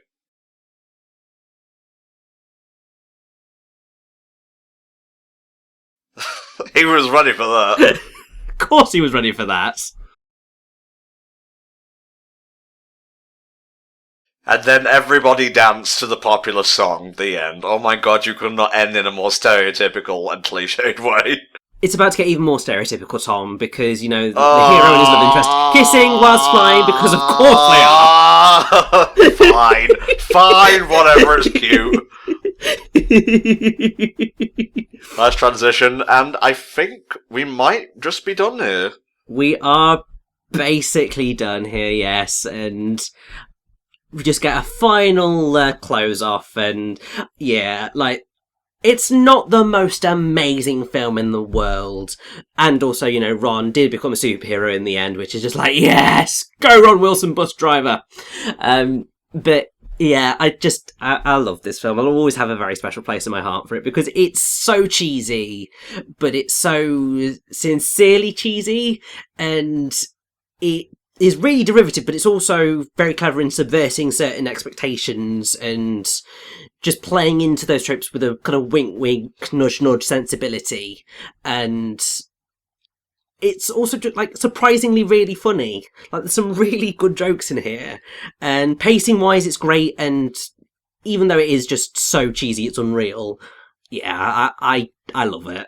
He was ready for that. Of course he was ready for that. And then everybody danced to the popular song, the end. Oh my god, you could not end in a more stereotypical and cliched way. It's about to get even more stereotypical, Tom, because, you know, the hero and his love interest kissing whilst flying, because of course they are. Fine, whatever, it's cute. Nice transition, and I think we might just be done here. We are basically done here, yes, and we just get a final close off, and yeah, like, it's not the most amazing film in the world. And also, you know, Ron did become a superhero in the end, which is just like, yes, go Ron Wilson, bus driver. But Yeah, I love this film. I'll always have a very special place in my heart for it because it's so cheesy, but it's so sincerely cheesy, and it is really derivative, but it's also very clever in subverting certain expectations and just playing into those tropes with a kind of wink wink, nudge nudge sensibility. And it's also just, like, surprisingly really funny. Like, there's some really good jokes in here, and pacing wise it's great, and even though it is just so cheesy it's unreal. Yeah, I love it.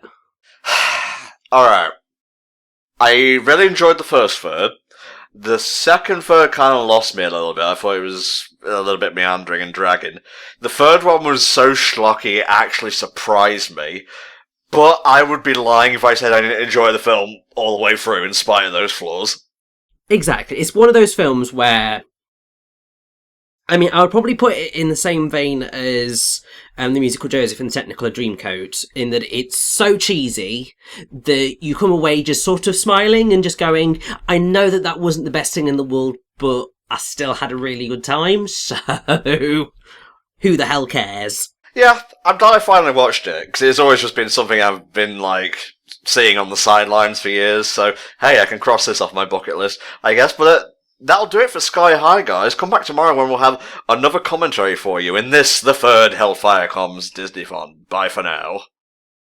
Alright. I really enjoyed the first third. The second third kind of lost me a little bit. I thought it was a little bit meandering and dragging. The third one was so schlocky it actually surprised me. But I would be lying if I said I didn't enjoy the film all the way through in spite of those flaws. Exactly. It's one of those films where, I mean, I would probably put it in the same vein as the musical Joseph and the Technicolor Dreamcoat, in that it's so cheesy that you come away just sort of smiling and just going, I know that that wasn't the best thing in the world, but I still had a really good time, so who the hell cares? Yeah, I'm glad I finally watched it, because it's always just been something I've been, like, seeing on the sidelines for years, so, hey, I can cross this off my bucket list, I guess, but that'll do it for Sky High, guys. Come back tomorrow when we'll have another commentary for you in this, the third HellfireComms Disneython. Bye for now.